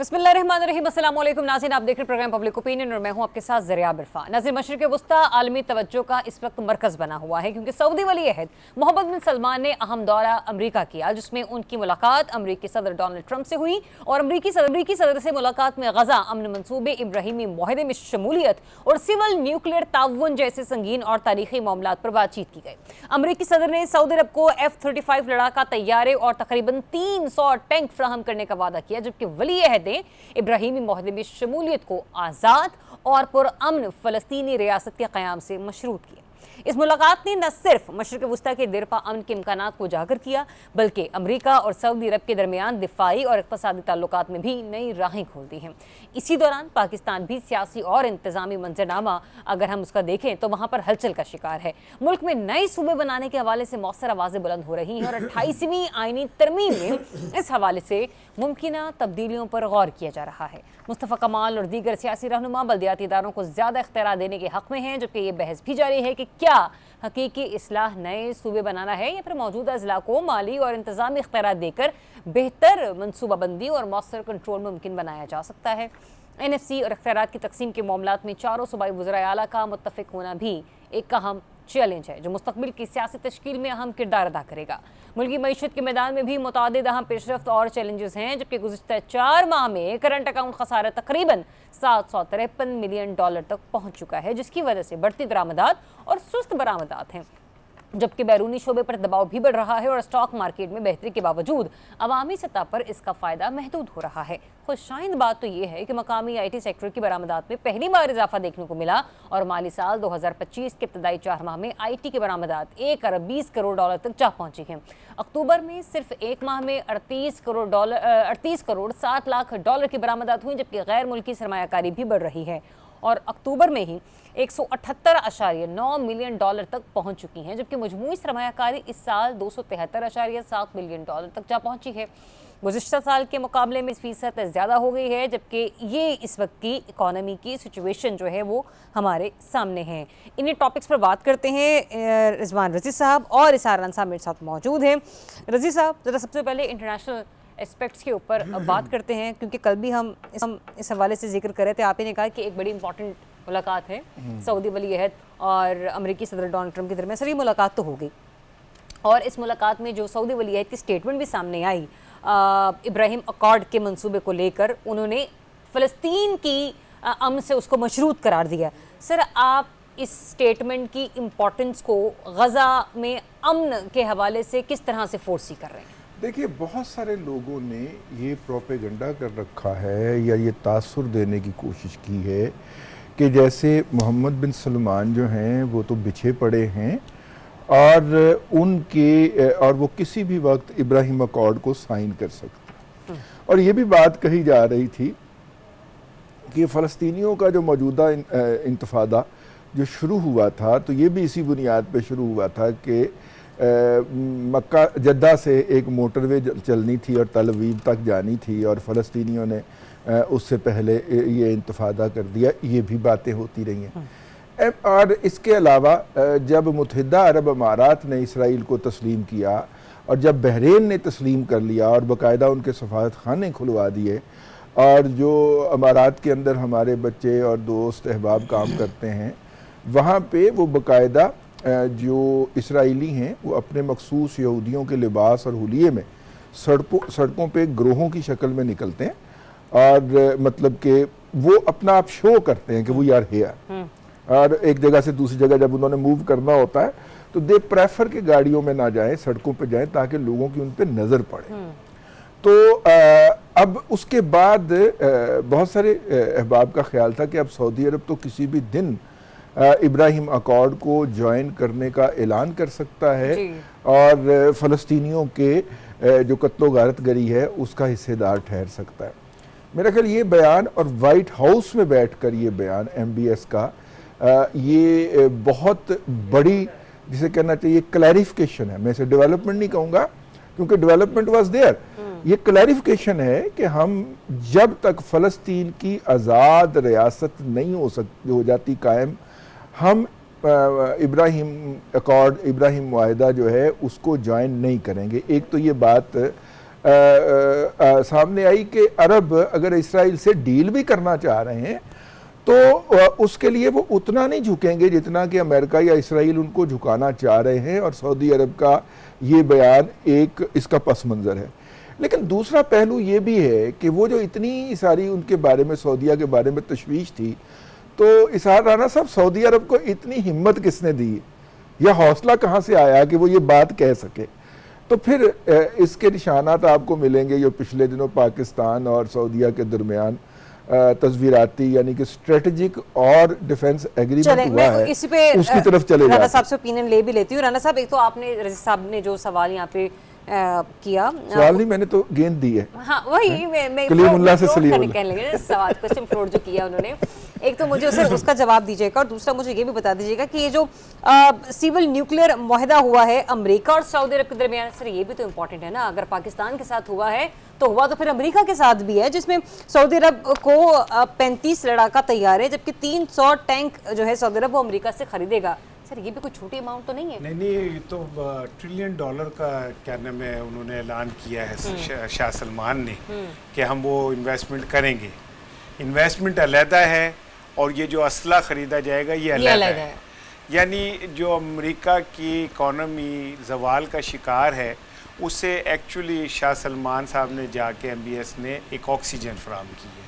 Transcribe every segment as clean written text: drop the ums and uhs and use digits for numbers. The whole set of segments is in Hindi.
बिस्मिल्लाहिर्रहमानिर्रहीम। अस्सलाम वालेकुम नाज़रीन, आप देख रहे प्रोग्राम पब्लिक ओपिनियन और मैं हूं आपके साथ ज़रिया बिरफा। नाज़रीन, मशरिक़ वुस्ता आलमी तवज्जो का इस वक्त मरकज़ बना हुआ है क्योंकि सऊदी वली अहद मोहम्मद बिन सलमान ने अहम दौरा अमरीका किया, जिसमें उनकी मुलाकात अमरीकी सदर डोनाल्ड ट्रंप से हुई और अमरीकी सदर से मुलाकात में गजा अमन मंसूबे, इब्राहिमी मुआहदे में शमूलियत और सिविल न्यूक्लियर ताउन जैसे संगीन और तारीखी मामलात पर बातचीत की गई। अमरीकी सदर ने सऊदी अरब को F-35 लड़ाका तैयारे और तकरीबन 300 टैंक फ्राहम करने का वादा किया, जबकि वली अहद ने इब्राहिमी मुआहदे में शमूलियत को आज़ाद और पुरअमन फ़लस्तीनी रियासत के क़याम से मशरूत किया। इस मुलाकात ने न सिर्फ मशरिक़ वुस्ता के देरपा अमन के इम्कानात को उजागर किया, बल्कि अमरीका और सऊदी अरब के दरमियान दिफाई और इक़्तिसादी ताल्लुकात में भी नई राहें खोल दी हैं। इसी दौरान पाकिस्तान भी सियासी और इंतज़ामी मंजरनामा अगर हम उसका देखें तो वहाँ पर हलचल का शिकार है। मुल्क में नए सूबे बनाने के हवाले से मौसर आवाज़ें बुलंद हो रही हैं और 28वीं आइनी तरमीम में इस हवाले से मुमकिना तब्दीलियों पर गौर किया जा रहा है। मुस्तफ़ा कमाल और दीगर सियासी रहनुमा बल्दियाती इदारों को ज़्यादा इख्तियार देने के हक़ में हैं, जबकि ये बहस भी जारी है कि क्या हकीकी इस्लाह नए सूबे बनाना है या फिर मौजूदा अज़ला को माली और इंतज़ामी इख्तियार देकर बेहतर मनसूबाबंदी और मौसर कंट्रोल मुमकिन बनाया जा सकता है। NFC और इख्तियारात की तकसीम के मामलात में चारों सूबाई वज़राए आला का मुत्तफ़िक होना भी एक अहम चैलेंज है, जो मुस्तक़बिल की सियासी तश्कील में अहम किरदार अदा करेगा। मुल्की मईशत के मैदान में भी मुतादिद अहम पेशरफ्त और चैलेंजेस हैं, जबकि गुज़िश्ता 4 माह में करंट अकाउंट खसारा तकरीबन $753 मिलियन तक पहुँच चुका है, जिसकी वजह से बढ़ती दरामदात और सुस्त बरामदात हैं, जबकि बैरूनी शोबे पर दबाव भी बढ़ रहा है और स्टॉक मार्केट में बेहतरी के बावजूद अवामी सतह पर इसका फ़ायदा महदूद हो रहा है। खुशाइंद बात तो ये है कि मकामी IT सेक्टर की बरामदात में पहली बार इजाफा देखने को मिला और माली साल 2025 के इब्तदाई 4 माह में IT की बरामदात $1 अरब 20 करोड़ तक जा पहुंची हैं। अक्टूबर में सिर्फ एक माह में 38 करोड़ 7 लाख डॉलर की बरामदात हुई, जबकि गैर मुल्की सरमायाकारी भी बढ़ रही है और अक्टूबर में ही 178.9 मिलियन डॉलर तक पहुंच चुकी हैं, जबकि मजमूई सरमायाकारी इस साल 273.7 मिलियन डॉलर तक जा पहुंची है। गुज़िश्ता साल के मुकाबले में 20% ज़्यादा हो गई है, जबकि ये इस वक्त की इकॉनमी की सिचुएशन जो है वो हमारे सामने है। इन्हीं टॉपिक्स पर बात करते हैं। रिजवान रज़ी साहब और इसारान साहब मेरे साथ मौजूद हैं। रज़ी साहब, ज़रा सबसे पहले इंटरनेशनल एस्पेक्ट्स के ऊपर बात करते हैं, क्योंकि कल भी हम इस हवाले से जिक्र कर रहे थे। आप ही ने कहा कि एक बड़ी इंपॉर्टेंट मुलाकात है सऊदी वली अहद और अमेरिकी सदर डोनाल्ड ट्रंप के दरमियान। सर, ये मुलाकात तो हो गई और इस मुलाकात में जो सऊदी वली अहद की स्टेटमेंट भी सामने आई इब्राहिम अकॉर्ड के मंसूबे को लेकर, उन्होंने फ़लस्तीन की अमन से उसको मशरूत करार दिया। सर, आप इस स्टेटमेंट की इम्पोर्टेंस को गज़ा में अमन के हवाले से किस तरह से फोर्सी कर रहे हैं? देखिए, बहुत सारे लोगों ने ये प्रोपेगेंडा कर रखा है या ये तासुर देने की कोशिश की है कि जैसे मोहम्मद बिन सलमान जो हैं वो तो बिछे पड़े हैं और वो किसी भी वक्त इब्राहिम अकॉर्ड को साइन कर सकते हैं। और ये भी बात कही जा रही थी कि फ़लस्तीनियों का जो मौजूदा इंतफादा जो शुरू हुआ था, तो ये भी इसी बुनियाद पे शुरू हुआ था कि मक्का जद्दा से एक मोटरवे चलनी थी और तल अवीव तक जानी थी और फ़लस्तीनियों ने उससे पहले ये इंतफादा कर दिया। ये भी बातें होती रही हैं। और इसके अलावा जब मुत्तहिदा अरब अमारात ने इसराइल को तस्लीम किया और जब बहरीन ने तस्लीम कर लिया और बाकायदा उनके सफारत खाने खुलवा दिए और जो अमारात के अंदर हमारे बच्चे और दोस्त अहबाब काम करते हैं, वहाँ पे वो बाकायदा जो इसराइली हैं वो अपने मखसूस यहूदियों के लिबास और हुलिये में सड़कों पे ग्रोहों की शक्ल में निकलते हैं और मतलब कि वो अपना आप शो करते हैं कि वो यार हेयर। और एक जगह से दूसरी जगह जब उन्होंने मूव करना होता है तो दे प्रेफर के गाड़ियों में ना जाएं, सड़कों पे जाएं ताकि लोगों की उन पे नज़र पड़े। तो अब उसके बाद बहुत सारे अहबाब का ख्याल था कि अब सऊदी अरब तो किसी भी दिन इब्राहिम अकॉर्ड को ज्वाइन करने का ऐलान कर सकता है और फ़लस्तीनियों के जो कत्लो गारतगरी है उसका हिस्सेदार ठहर सकता है। मेरा ख्याल ये बयान और वाइट हाउस में बैठकर ये बयान MBS का ये बहुत बड़ी, जिसे कहना चाहिए, क्लैरिफिकेशन है। मैं इसे डेवलपमेंट नहीं कहूँगा क्योंकि डेवलपमेंट वाज देयर। ये क्लैरिफिकेशन है कि हम जब तक फ़लस्तीन की आज़ाद रियासत नहीं हो जाती कायम, हम इब्राहिम अकॉर्ड, इब्राहिम मुआहिदा जो है उसको ज्वाइन नहीं करेंगे। एक तो ये बात सामने आई कि अरब अगर इसराइल से डील भी करना चाह रहे हैं तो उसके लिए वो उतना नहीं झुकेंगे जितना कि अमेरिका या इसराइल उनको झुकाना चाह रहे हैं, और सऊदी अरब का ये बयान एक इसका पस मंज़र है। लेकिन दूसरा पहलू ये भी है कि वो जो इतनी सारी उनके बारे में, सऊदीया के बारे में तशवीश थी, तो इसहार राना साहब, सऊदी अरब को इतनी हिम्मत किसने दी या हौसला कहाँ से आया कि वो ये बात कह सके? तो फिर इसके निशानात आपको मिलेंगे जो पिछले दिनों पाकिस्तान और सऊदीया के दरमियान तस्वीराती यानी कि स्ट्रेटेजिक और डिफेंस एग्रीमेंट हुआ है, इसी पे उसकी तरफ चले राणा जाते साहब से ओपिनियन ले भी लेती हूँ। राणा साहब, एक तो आपने रज़ी साहब ने जो सवाल यहाँ पे किया, सवाल नहीं, मैंने तो गेंद दी है। हाँ वही मैं कलीमुल्लाह से सलीमुल्लाह कह लेंगे सवाल, क्वेश्चन फ्लोर जो किया उन्होंने, एक तो मुझे उसका जवाब दीजिएगा और दूसरा मुझे ये भी बता दीजिएगा कि ये जो सिविल न्यूक्लियर मुआहदा हुआ है अमेरिका और सऊदी अरब के दरमियान, सर ये भी तो इम्पोर्टेंट है ना, अगर पाकिस्तान के साथ हुआ है तो हुआ तो फिर अमेरिका के साथ भी है, जिसमें सऊदी अरब को 35 लड़ाका तैयार है, जबकि 300 टैंक जो है सऊदी अरब वो अमेरिका से खरीदेगा। सर ये भी कोई छोटी अमाउंट तो नहीं है? नहीं, ये तो $1 ट्रिलियन का क्या नाम है, उन्होंने ऐलान किया है शाह सलमान ने कि हम वो इन्वेस्टमेंट करेंगे। इन्वेस्टमेंट अलहदा है और ये जो असला ख़रीदा जाएगा ये अलहदा है। यानी जो अमेरिका की इकॉनमी जवाल का शिकार है, उससे एक्चुअली शाह सलमान साहब ने जाके MBS ने एक ऑक्सीजन फराम की है,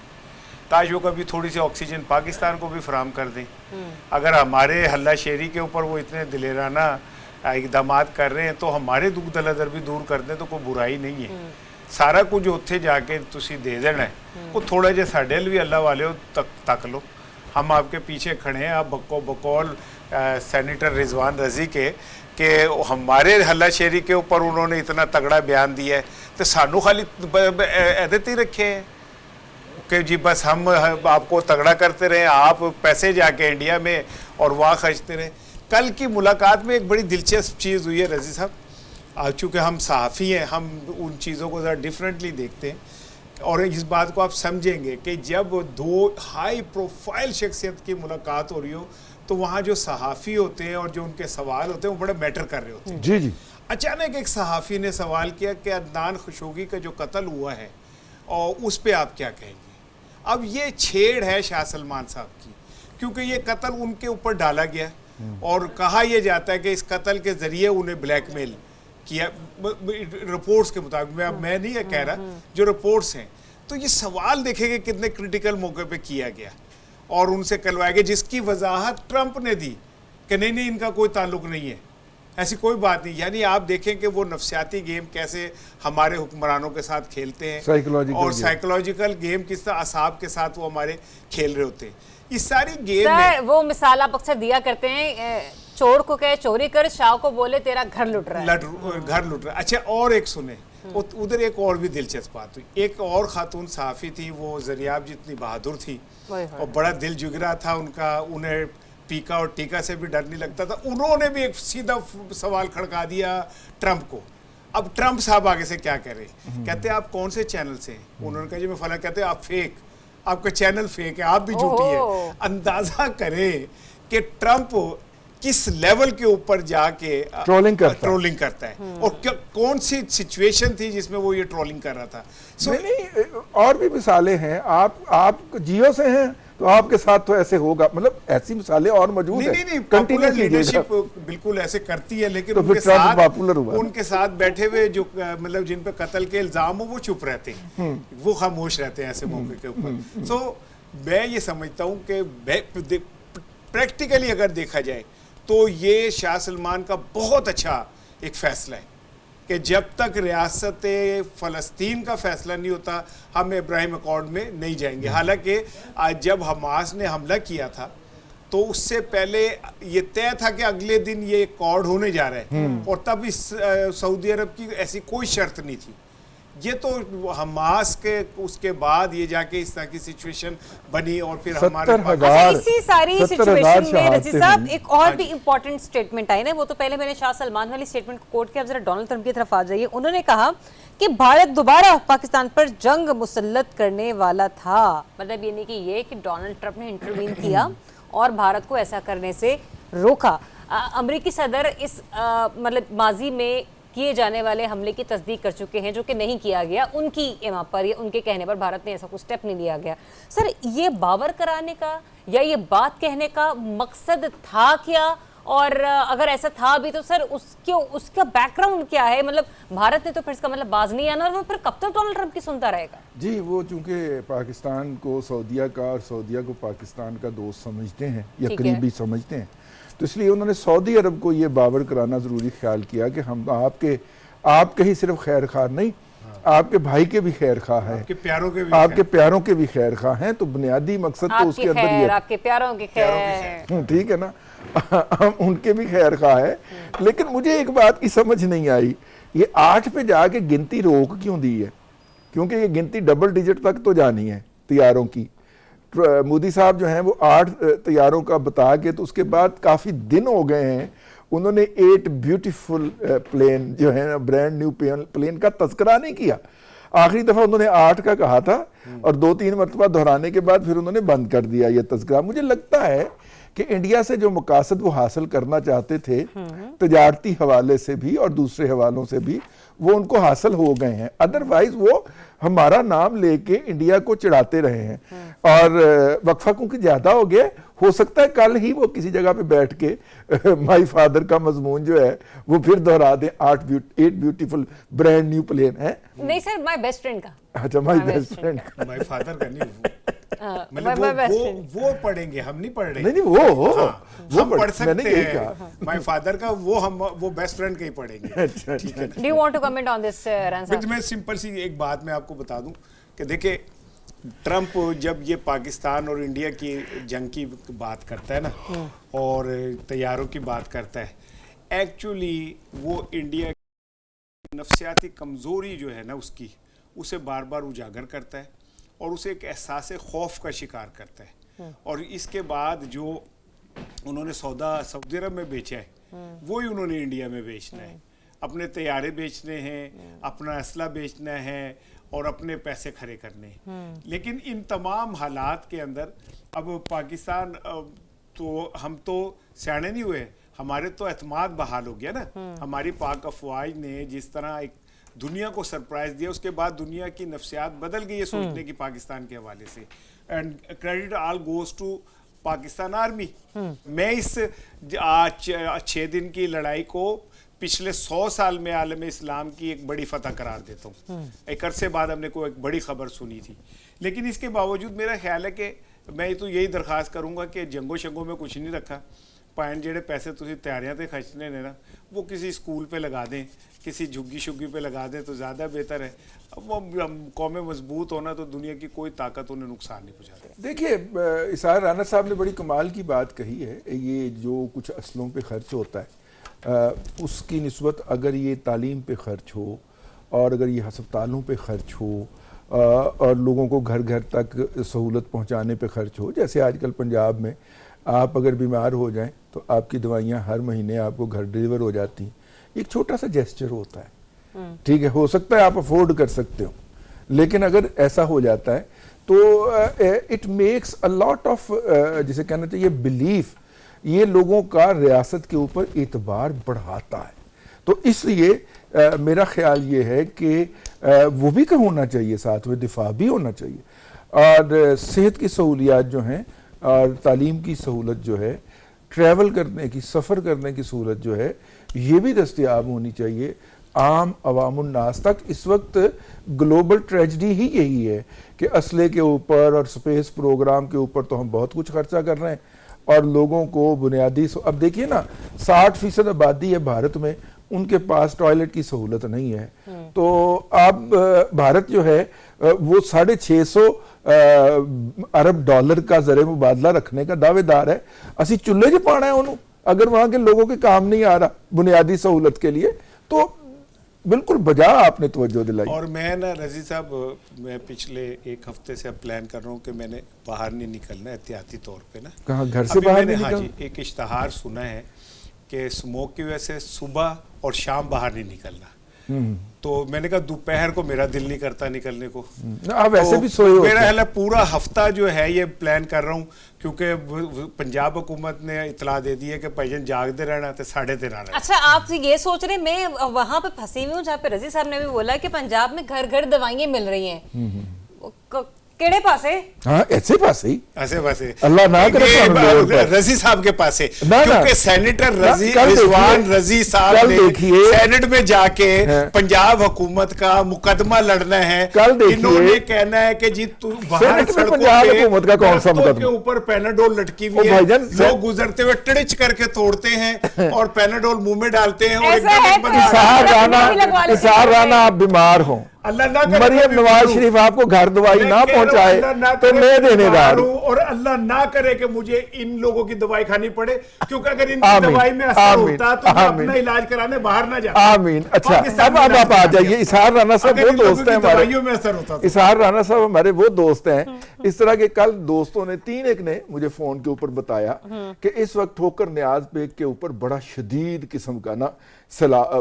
ताकि वो कभी थोड़ी सी ऑक्सीजन पाकिस्तान को भी फराम कर दें। अगर हमारे हल्ला शेरी के ऊपर वो इतने दिलेराना इकदाम कर रहे हैं तो हमारे दुख दलदर भी दूर कर दें तो कोई बुराई नहीं है। सारा कुछ उत्थे जाके तुसी दे देना है, वो थोड़ा जिहा साडे भी अल्लाह वाले तक लो, हम आपके पीछे खड़े हैं। आप बकौल सेनेटर रिजवान रजी के कि हमारे हल्ला शेरी के ऊपर उन्होंने इतना तगड़ा बयान दिया है, तो सानू खाली एदत ही रखे हैं कि जी बस हम आपको तगड़ा करते रहे, आप पैसे जाके इंडिया में और वहाँ खर्चते रहे। कल की मुलाकात में एक बड़ी दिलचस्प चीज़ हुई है रजी साहब, चूँकि हम सहाफ़ी हैं, हम उन चीज़ों को ज़रा डिफरेंटली देखते हैं, और इस बात को आप समझेंगे कि जब दो हाई प्रोफाइल शख्सियत की मुलाकात हो रही हो तो वहाँ जो सहाफ़ी होते हैं और जो उनके सवाल होते हैं वो बड़े मैटर कर रहे होते हैं। जी जी। अचानक एक सहाफ़ी ने सवाल किया कि अदनान खशोगी का जो कत्ल हुआ है और उस पर आप क्या कहेंगे? अब ये छेड़ है शाह सलमान साहब की, क्योंकि ये कत्ल उनके ऊपर डाला गया और कहा यह जाता है कि इस कत्ल के ज़रिए उन्हें ब्लैकमेल किया, रिपोर्ट्स के मुताबिक। मैं नहीं कह रहा, जो रिपोर्ट्स हैं। तो ये सवाल देखेंगे कितने क्रिटिकल मौके पे किया गया और उनसे करवाया गया, जिसकी वजाहत ट्रंप ने दी कि नहीं नहीं इनका कोई ताल्लुक नहीं है, ऐसी कोई बात नहीं। यानी आप देखें कि वो नफ्सियाती गेम कैसे हमारे हुक्मरानों के साथ खेलते हैं और साइकोलॉजिकल गेम किस तरह असाब के साथ वो हमारे खेल रहे होते हैं। इस सारी गेम में वो मिसाल आप अक्सर दिया करते हैं, चोर को कहे चोरी कर, शाह को बोले तेरा घर लुट रहा है, घर लुट रहा है। अच्छा, और एक सुने, उधर एक और भी दिलचस्प बात हुई। एक और खातून सहाफ़ी थी, वो ज़रियाब जितनी बहादुर थी और बड़ा दिल जुगरा था उनका, उन्हें पीका और टीका से भी डर नहीं लगता था। उन्होंने भी एक सीधा सवाल खड़का दिया ट्रंप को। अब ट्रंप साहब आगे से क्या कह रहे, कहते हैं आप कौन से चैनल से? उन्होंने कहा जी मैं फला। कहते हैं आप फेक, आपका चैनल फेक है, आप भी झूठी है। अंदाजा करें कि ट्रंप किस लेवल के ऊपर जाके ट्रोलिंग करता है और क्या कौन सी सिचुएशन थी जिसमें वो ये ट्रोलिंग कर रहा था। नहीं, और भी मिसालें हैं। आप जियो से हैं तो आपके साथ तो ऐसे होगा, मतलब ऐसी मिसालें और मौजूद हैं। नहीं, पॉपुलर लीडरशिप बिल्कुल ऐसे करती है, लेकिन तो उनके साथ बैठे हुए जो मतलब जिन पे कत्ल के इल्जाम हो वो चुप रहते हैं, वो खामोश रहते हैं ऐसे मौके के ऊपर। तो मैं ये समझता हूँ कि प्रैक्टिकली अगर देखा जाए तो ये शाह सलमान का बहुत अच्छा एक फैसला है कि जब तक रियासत फ़लस्तीन का फैसला नहीं होता हम इब्राहिम अकॉर्ड में नहीं जाएंगे। हालांकि आज जब हमास ने हमला किया था तो उससे पहले ये तय था कि अगले दिन ये अकॉर्ड होने जा रहा है और तब इस सऊदी अरब की ऐसी कोई शर्त नहीं थी। ये तो हमास के उसके बाद ये जाके इस तरह की सिचुएशन बनी और फिर हमारे इसी सारी सिचुएशन में रजी साहब एक और भी इम्पोर्टेंट स्टेटमेंट आई ना, वो तो पहले मैंने शाह सलमान वाली स्टेटमेंट को कोट किया, अब जरा डोनाल्ड ट्रंप की तरफ आ जाइए। उन्होंने कहा कि भारत दोबारा पाकिस्तान पर जंग मुसल्लत करने वाला था, मतलब ये नहीं कि ये कि डोनाल्ड ट्रंप ने इंटरवीन किया और भारत को ऐसा करने से रोका। अमेरिकी सदर इस मतलब माजी में किए जाने वाले हमले की तस्दीक कर चुके हैं, जो कि नहीं किया गया उनकी पर या उनके कहने पर भारत ने ऐसा कुछ स्टेप नहीं लिया गया। सर, ये बावर कराने का या ये बात कहने का मकसद था क्या, और अगर ऐसा था भी तो सर उसका बैकग्राउंड क्या है? मतलब भारत ने तो फिर इसका मतलब बाज नहीं आना, और वो फिर कब तक डोनाल्ड ट्रंप की सुनता रहेगा? जी, वो चूंकि पाकिस्तान को सऊदीया का और सऊदीया को पाकिस्तान का दोस्त समझते हैं या करीबी समझते हैं, तो इसलिए उन्होंने सऊदी अरब को ये बावर कराना ज़रूरी ख्याल किया कि हम आपके ही सिर्फ खैर खा नहीं, आपके भाई के भी खैर खा है, आपके प्यारों के भी खैर खा हैं। तो बुनियादी मकसद तो उसके अंदर ही है, आपके प्यारों की खैर, ठीक है ना, हम उनके भी खैर खा है। लेकिन मुझे एक बात की समझ नहीं आई, ये 8 पे जाके गिनती रोक क्यों दी है? क्योंकि ये गिनती डबल डिजिट तक तो जानी है तैयारों की। मोदी साहब जो हैं वो 8 तैयारों का बता के, तो उसके बाद काफ़ी दिन हो गए हैं उन्होंने 8 ब्यूटीफुल प्लेन जो है ना, ब्रांड न्यू प्लेन का तस्करा नहीं किया। आखिरी दफ़ा उन्होंने 8 का कहा था और 2-3 मरतबा दोहराने के बाद फिर उन्होंने बंद कर दिया ये तस्करा। मुझे लगता है कि इंडिया से जो मकासद वो हासिल करना चाहते थे, तजारती हवाले से भी और दूसरे हवालों से भी, वो उनको हासिल हो गए हैं। अदरवाइज वो हमारा नाम लेके इंडिया को चिढ़ाते रहे हैं, और वक्फा क्योंकि ज्यादा हो गया, हो सकता है कल ही वो किसी जगह पे बैठ के माई फादर का मजमून जो है वो फिर दोहरा दें। 8 ब्यूटीफुल ब्रांड न्यू प्लेन है। नहीं सर, माय बेस्ट फ्रेंड का। अच्छा, माई बेस्ट फ्रेंड का, माई फादर का नहीं, मतलब वो पढ़ेंगे, हम नहीं पढ़ रहे। नहीं वो हम पढ़ सकते हैं माय फादर का, वो बेस्ट फ्रेंड का ही पढ़ेंगे। अच्छा, ठीक है। Do you want to comment on this run साहब? मैं सिंपल सी एक बात मैं आपको बता दूं कि देखिए, ट्रंप जब ये पाकिस्तान और इंडिया की जंग की बात करता है ना, और तैयारों की बात करता है, एक्चुअली वो इंडिया की नफ्सियाती कमज़ोरी जो है ना उसकी, उसे बार बार उजागर करता है और उसे एक एहसास खौफ का शिकार करता है। और इसके बाद जो उन्होंने सौदा सऊदी अरब में बेचा है, वो ही उन्होंने इंडिया में बेचना है। अपने तैयारे बेचने हैं, अपना असला बेचना है और अपने पैसे खड़े करने हैं। लेकिन इन तमाम हालात के अंदर अब पाकिस्तान, तो हम तो सियाने नहीं हुए, हमारे तो एतमाद बहाल हो गया ना। हमारी पाक अफवाज ने जिस तरह एक दुनिया को सरप्राइज दिया, उसके बाद दुनिया की नफ्सियात बदल गई है सोचने की पाकिस्तान के हवाले से। And credit all goes to Pakistan army. मैं इस 6 दिन की लड़ाई को पिछले 100 साल में आलम इस्लाम की एक बड़ी फतह करार देता हूँ। एक अरसे बाद हमने कोई एक बड़ी खबर सुनी थी, लेकिन इसके बावजूद मेरा ख्याल है कि मैं तो यही दरख्वास्त करूँगा कि जंगो शंगों में कुछ नहीं रखा। पाइन जेड़े पैसे तुसी तैयारियां ते खर्चने ने ना, वो किसी स्कूल पे लगा दें, किसी झुग्गी शुग्गी पे लगा दें तो ज़्यादा बेहतर है। अब वो कौमें मजबूत होना तो दुनिया की कोई ताकत उन्हें नुकसान नहीं पहुँचाती। देखिए, इसार राना साहब ने बड़ी कमाल की बात कही है। ये जो कुछ असलों पे खर्च होता है, उसकी निस्बत अगर ये तालीम पे खर्च हो और अगर ये हस्पतालों पे खर्च हो और लोगों को घर घर तक सहूलत पहुँचाने पे खर्च हो, जैसे आजकल पंजाब में आप अगर बीमार हो जाएं तो आपकी दवाइयाँ हर महीने आपको घर डिलीवर हो जाती हैं। एक छोटा सा जेस्चर होता है, ठीक है, हो सकता है आप अफोर्ड कर सकते हो, लेकिन अगर ऐसा हो जाता है तो it makes a lot of, जिसे कहना चाहिए बिलीफ, ये लोगों का रियासत के ऊपर एतबार बढ़ाता है। तो इसलिए मेरा ख्याल ये है कि वो भी का होना चाहिए, साथ में दिफा भी होना चाहिए, और सेहत की सहूलियात जो हैं और तालीम की सहूलत जो है, ट्रैवल करने की, सफ़र करने की सहूलत जो है, ये भी दस्तयाब होनी चाहिए आम अवामुन्नास तक। इस वक्त ग्लोबल ट्रेजिडी ही यही है कि असले के ऊपर और स्पेस प्रोग्राम के ऊपर तो हम बहुत कुछ खर्चा कर रहे हैं, और लोगों को बुनियादी, अब देखिए ना, 60% आबादी है भारत में, उनके पास टॉयलेट की सहूलत नहीं है। तो अब भारत जो है वो $650 अरब डॉलर का ज़र मुबादला रखने का दावेदार है। असी चुल्हे च पाना है उन्होंने, अगर वहां के लोगों के काम नहीं आ रहा बुनियादी सहूलत के लिए, तो बिल्कुल बजा आपने तवज्जो दिलाई। और मैं ना रजी साहब, मैं पिछले 1 हफ्ते से अब प्लान कर रहा हूँ कि मैंने बाहर नहीं निकलना एहतियाती तौर पे ना। कहाँ, घर से बाहर नहीं निकलना? हाँ जी, एक इश्तहार सुना है कि स्मोक की वजह से सुबह और शाम बाहर नहीं निकलना। तो मैंने कहा दोपहर को मेरा दिल नहीं करता निकलने को। आप वैसे तो भी सोए होते मेरा हैं। हाल पूरा हफ्ता जो है ये प्लान कर रहा हूँ, क्योंकि पंजाब हुकूमत ने इतला दे दी है कि भाईजान जागते रहना तो 13:30 रहना। अच्छा, आप ये सोच रहे, मैं वहां पे फंसी हुई हूँ जहाँ पे रजी साहब ने भी बोला कि पंजाब में घर घर दवाइयां मिल रही हैं। केड़े पासे? हाँ, ऐसे पासे ही, ऐसे वैसे अल्लाह ना करे ये तो हम लोग पर। रजी साहब के पास है, ना, ना। क्योंकि सेनेटर रजी कल रिजवान देखिए, रजी साहब कल ने देखिए, सेनेट में जाके हाँ। पंजाब हुकूमत का मुकदमा लड़ना है। कल देखिए, इन्होंने कहना है कि जी तू बाहर सेनेट में सड़कों पंजाब पे हुकूमत का कौन सा दरख्तों मुकदमा? के ऊपर पेनाडोल लटकी ओ हुई है, भाईजान, लोग गुजरते हुए टिड़िच करके तोड़ते हैं और पेनाडोल मुंह में डालते हैं और ऐसा एकदम है एक तो बंदा- इसार राना, भी लगवा लेते इसार हैं। राना आप बीमार हो, अल्लाह ना करे मरियम कभी नवाज बीमार शरीफ आपको घर दवाई मैं ना कह रहा हूं, पहुंचाए अल्लाह ना तो करे मैं कि देनेदार बीमार हूं। हूं, और अल्लाह ना करे कि मुझे इन लोगों की दवाई खानी पड़े, क्योंकि अगर इनकी आमीन, दवाई में असर आमीन, होता तो मैं आमीन। अपना इलाज कराने बाहर ना जाता। आमीन। अच्छा, पाकिस्तान अब में आप इलाज आ करा जाइए। दिया। इसार राना साहब अगर वो इन लोगों दोस्त की हैं हमारे, दवाइयों में असर होता तो। इसार राना साहब हमारे वो दोस्त हैं। इस तरह के कल दोस्तों ने तीन एक ने मुझे फोन के ऊपर बताया कि इस वक्त ठोकर न्याज बेग के ऊपर बड़ा शदीद किस्म का ना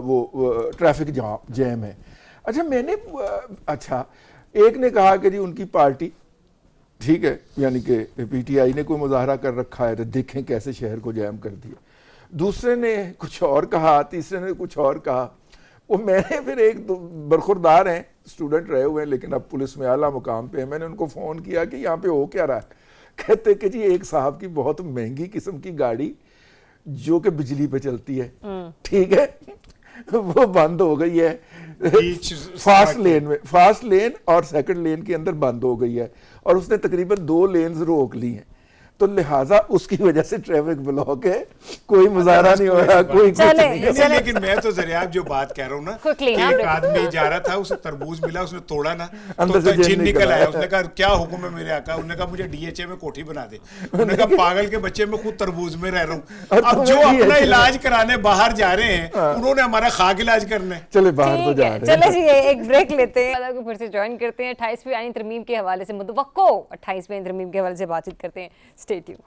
वो ट्रैफिक जैम है। अच्छा, मैंने अच्छा, एक ने कहा कि जी उनकी पार्टी ठीक है, यानी कि पीटीआई ने कोई मुजाहरा कर रखा है तो देखें कैसे शहर को जैम कर दिया। दूसरे ने कुछ और कहा, तीसरे ने कुछ और कहा। वो मैंने फिर एक बरखुरदार हैं, स्टूडेंट रहे हुए हैं लेकिन अब पुलिस में आला मुकाम पे है, मैंने उनको फ़ोन किया कि यहाँ पे हो क्या रहा है। कहते कि जी एक साहब की बहुत महंगी किस्म की गाड़ी जो कि बिजली पे चलती है, ठीक है, वो बंद हो गई है फास्ट लेन और सेकंड लेन के अंदर बंद हो गई है, और उसने तकरीबन 2 लेन्स रोक ली हैं, तो लिहाजा उसकी वजह से ट्रैफिक ब्लॉक है, कोई मुजाहरा नहीं हो रहा, कोई कुछ चले, नहीं है। नहीं, लेकिन मैं तो जरिया जो बात कह रहा हूँ ना, Quickly, हाँ, एक बिल्कुल। आदमी जा रहा था, उसे तरबूज मिला, उसने तोड़ा ना अंदर तो से जिन जिन निकल निकल आया। आया। उसने कहा क्या हुक्म है मेरे आका? उन्होंने कहा मुझे डीएचए में कोठी बना दे। उन्होंने कहा पागल के बच्चे, मैं खुद तरबूज में रह रहा और हूँ। अब तुम्हें जो अपना DHA इलाज कराने बाहर जा रहे हैं, उन्होंने हमारा खाक इलाज करना है। चले बाहर तो ठीक जा है, रहे चले हैं। जी एक ब्रेक लेते हैं, को फिर से ज्वाइन करते हैं। 28वीं आईनी तरमीम के हवाले से मुतवक्को 28वीं आईनी तरमीम के हवाले से बातचीत करते हैं। स्टे ट्यून्ड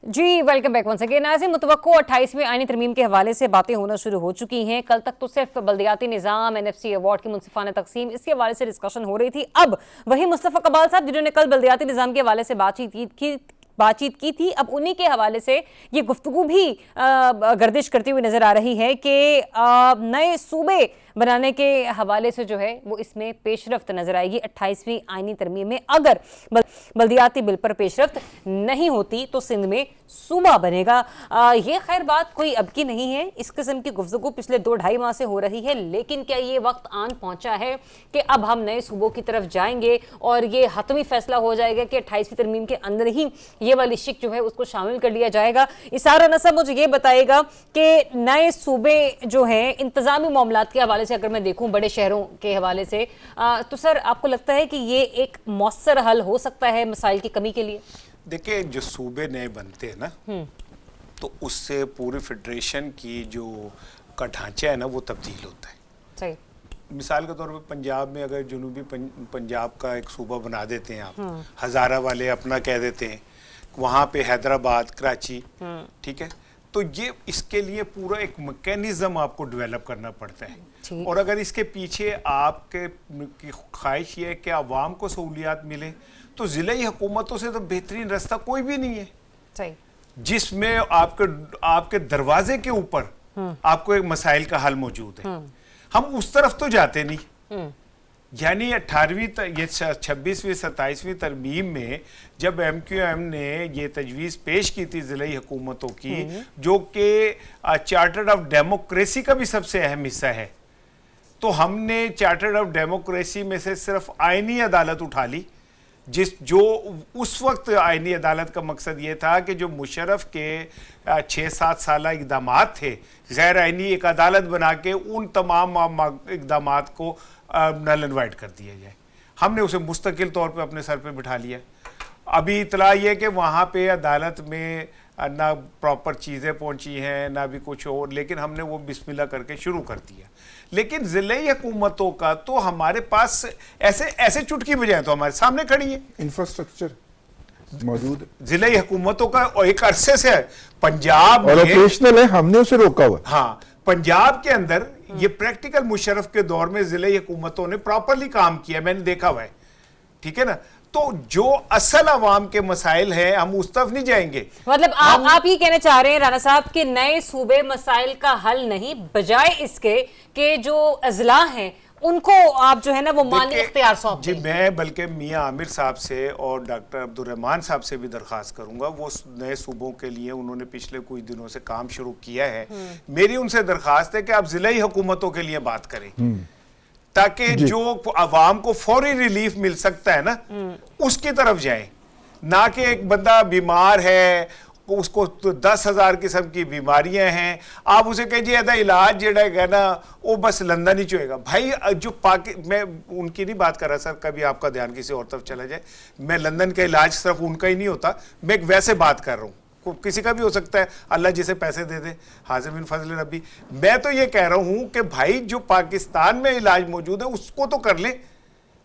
जी, वेलकम बैक वंस अगेन। नाज़रीन, मुतवक्को 28वीं आईनी तरमीम के हवाले से बातें होना शुरू हो चुकी हैं। कल तक तो सिर्फ बल्दियाती निज़ाम, NFC अवार्ड की मुनसिफाना तकसीम, इसके हवाले से डिस्कशन हो रही थी। अब वही मुस्तफ़ा कमाल साहब जिन्होंने कल बल्दियाती निज़ाम के हवाले से बातचीत की थी, अब उन्हीं के हवाले से ये गुफ्तगू भी गर्दिश करती हुई नजर आ रही है कि नए सूबे बनाने के हवाले से जो है वो इसमें पेशरफ्त नजर आएगी 28वीं आईनी तरमीम में। अगर बल्दियाती बिल पर पेशरफ्त नहीं होती तो सिंध में सूबा बनेगा। ये खैर बात कोई अब की नहीं है, इस किस्म की गुफ्तगू पिछले 2-2.5 माह से हो रही है, लेकिन क्या ये वक्त आन पहुंचा है कि अब हम नए सूबों की तरफ जाएंगे और ये हतमी फैसला हो जाएगा कि 28वीं तरमीम के अंदर ही ये वाली शिक जो है उसको शामिल कर लिया जाएगा? इसारा नसब मुझे ये बताएगा कि नए सूबे जो हैं इंतजामी मामलात के हवाले से अगर मैं देखूं बड़े शहरों के हवाले से, तो सर आपको लगता है कि ये एक मौसर हल हो सकता है मसाइल की कमी के लिए? देखिए, जो सूबे नए बनते हैं ना, तो उससे पूरी फेडरेशन की जो का ढांचा है ना वो तब्दील होता है। सही। मिसाल के तौर पे पंजाब में अगर जनूबी पंजाब का एक सूबा बना देते हैं आप, हज़ारा वाले अपना कह देते हैं, वहाँ पे हैदराबाद, कराची, ठीक है, तो ये इसके लिए पूरा एक मैकेनिज्म आपको डेवलप करना पड़ता है। और अगर इसके पीछे आपके की ख्वाहिश ये है कि आवाम को सहूलियात मिले, तो ज़िले हुकूमतों से तो बेहतरीन रास्ता कोई भी नहीं है। सही। जिसमें आपके दरवाजे के ऊपर आपको एक मसाइल का हल मौजूद है। हम उस तरफ तो जाते नहीं। यानी 18वीं ये 26वीं 27वीं तरमीम में जब MQM ने ये तजवीज़ पेश की थी ज़िले हुकूमतों की, जो कि चार्टर ऑफ डेमोक्रेसी का भी सबसे अहम हिस्सा है, तो हमने चार्टर ऑफ डेमोक्रेसी में से सिर्फ आईनी अदालत उठा ली, जो उस वक्त आईनी अदालत का मकसद ये था कि जो मुशर्रफ के 6-7 साल इक़दामात थे, गैर आईनी एक अदालत बना के उन तमाम इक़दामात को नल एंड वाइड कर दिया जाए। हमने उसे मुस्तकिल तौर पे अपने सर पे बिठा लिया। अभी इतला ये कि वहाँ पे अदालत में ना प्रॉपर चीज़ें पहुँची हैं ना भी कुछ और, लेकिन हमने वो बिस्मिल्लाह करके शुरू कर दिया। लेकिन ज़िले हुकूमतों का तो हमारे पास ऐसे चुटकी बजाएं तो हमारे सामने खड़ी है, इंफ्रास्ट्रक्चर मौजूद है ज़िले हुकूमतों का, और एक अरसे से पंजाब और में ऑपरेशनल है, हमने उसे रोका हुआ। हाँ, पंजाब के अंदर ये प्रैक्टिकल मुशर्रफ के दौर में जिले हुकूमतों ने प्रॉपरली काम किया, मैंने देखा हुआ है, ठीक है ना। तो जो असल अवाम के मसाइल हैं हम उस तरफ नहीं जाएंगे। मतलब आप ये कहना चाह रहे हैं राणा साहब कि नए सूबे मसाइल का हल नहीं, बजाय इसके कि जो अजला हैं उनको आप जो है ना वो माली इख्तियार सौंप जी, दें। मैं बल्कि मियां आमिर साहब से और डॉक्टर अब्दुल रहमान साहब से भी दरख्वास्त करूंगा, वो नए सूबों के लिए उन्होंने पिछले कुछ दिनों से काम शुरू किया है। मेरी उनसे दरख्वास्त है कि आप जिले हुकूमतों के लिए बात करें, ताकि जो अवाम को फौरी रिलीफ मिल सकता है ना उसकी तरफ जाएं, ना कि एक बंदा बीमार है उसको तो 10,000 किस्म की बीमारियां हैं, आप उसे कहिए ऐसा इलाज जेड़ा है ना वो बस लंदन ही होएगा। भाई जो मैं उनकी नहीं बात कर रहा सर, कभी आपका ध्यान किसी और तरफ चला जाए, मैं लंदन का इलाज सिर्फ उनका ही नहीं होता, मैं एक वैसे बात कर रहा हूँ, किसी का भी हो सकता है, अल्लाह जिसे पैसे दे दे, हाजिर बिन फजल रब्बी। मैं तो ये कह रहा हूँ कि भाई जो पाकिस्तान में इलाज मौजूद है उसको तो कर लें।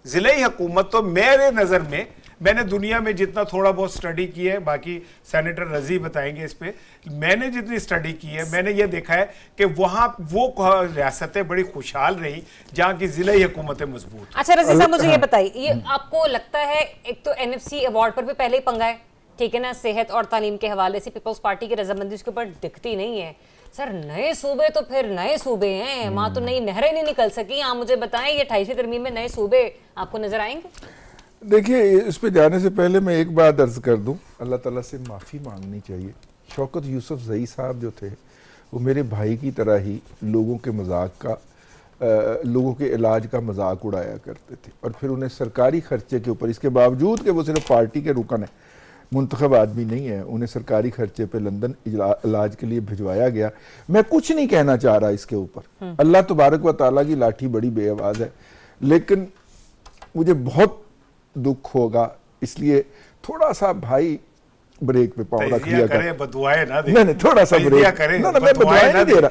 ज़िले हुकूमत तो मेरे नज़र में, मैंने दुनिया में जितना थोड़ा बहुत स्टडी की है, बाकी सेनेटर रजी बताएंगे इस पे, मैंने जितनी स्टडी की है मैंने ये देखा है कि वहाँ वो रियासतें बड़ी खुशहाल रही जहाँ की ज़िले हुकूमतें मजबूत। अच्छा रजी साहब मुझे ये बताइए, ये आपको लगता है एक तो NFC अवार्ड पर भी पहले ही पंगा है, ठीक है ना, सेहत और तालीम के हवाले से पीपल्स पार्टी की रजामंदी उसके ऊपर दिखती नहीं है। सर नए सूबे तो फिर नए सूबे हैं, वहां तो नई नहरें नहीं निकल सकी। आप मुझे बताएं ये 28वीं तरमीम में नए सूबे आपको नजर आएंगे? देखिए, इस पे जाने से पहले मैं एक बात अर्ज कर दूं, अल्लाह ताला से माफ़ी मांगनी चाहिए। शौकत यूसुफ जई साहब जो थे वो मेरे भाई की तरह ही लोगों के मजाक का लोगों के इलाज का मजाक उड़ाया करते थे, और फिर उन्हें सरकारी खर्चे के ऊपर, इसके बावजूद कि वो सिर्फ पार्टी के रुकन है, मुंतखब आदमी नहीं है, उन्हें सरकारी खर्चे पे लंदन इलाज के लिए भिजवाया गया। मैं कुछ नहीं कहना चाह रहा इसके ऊपर, अल्लाह तबारक व तआला की लाठी बड़ी बेआवाज़ है, लेकिन मुझे बहुत दुख होगा, इसलिए थोड़ा सा भाई ब्रेक पे पाँव रख लिया करे, बदुआएं ना दे। नहीं थोड़ा सा ब्रेक करे, ना मैं बदुआएं नहीं दे रहा,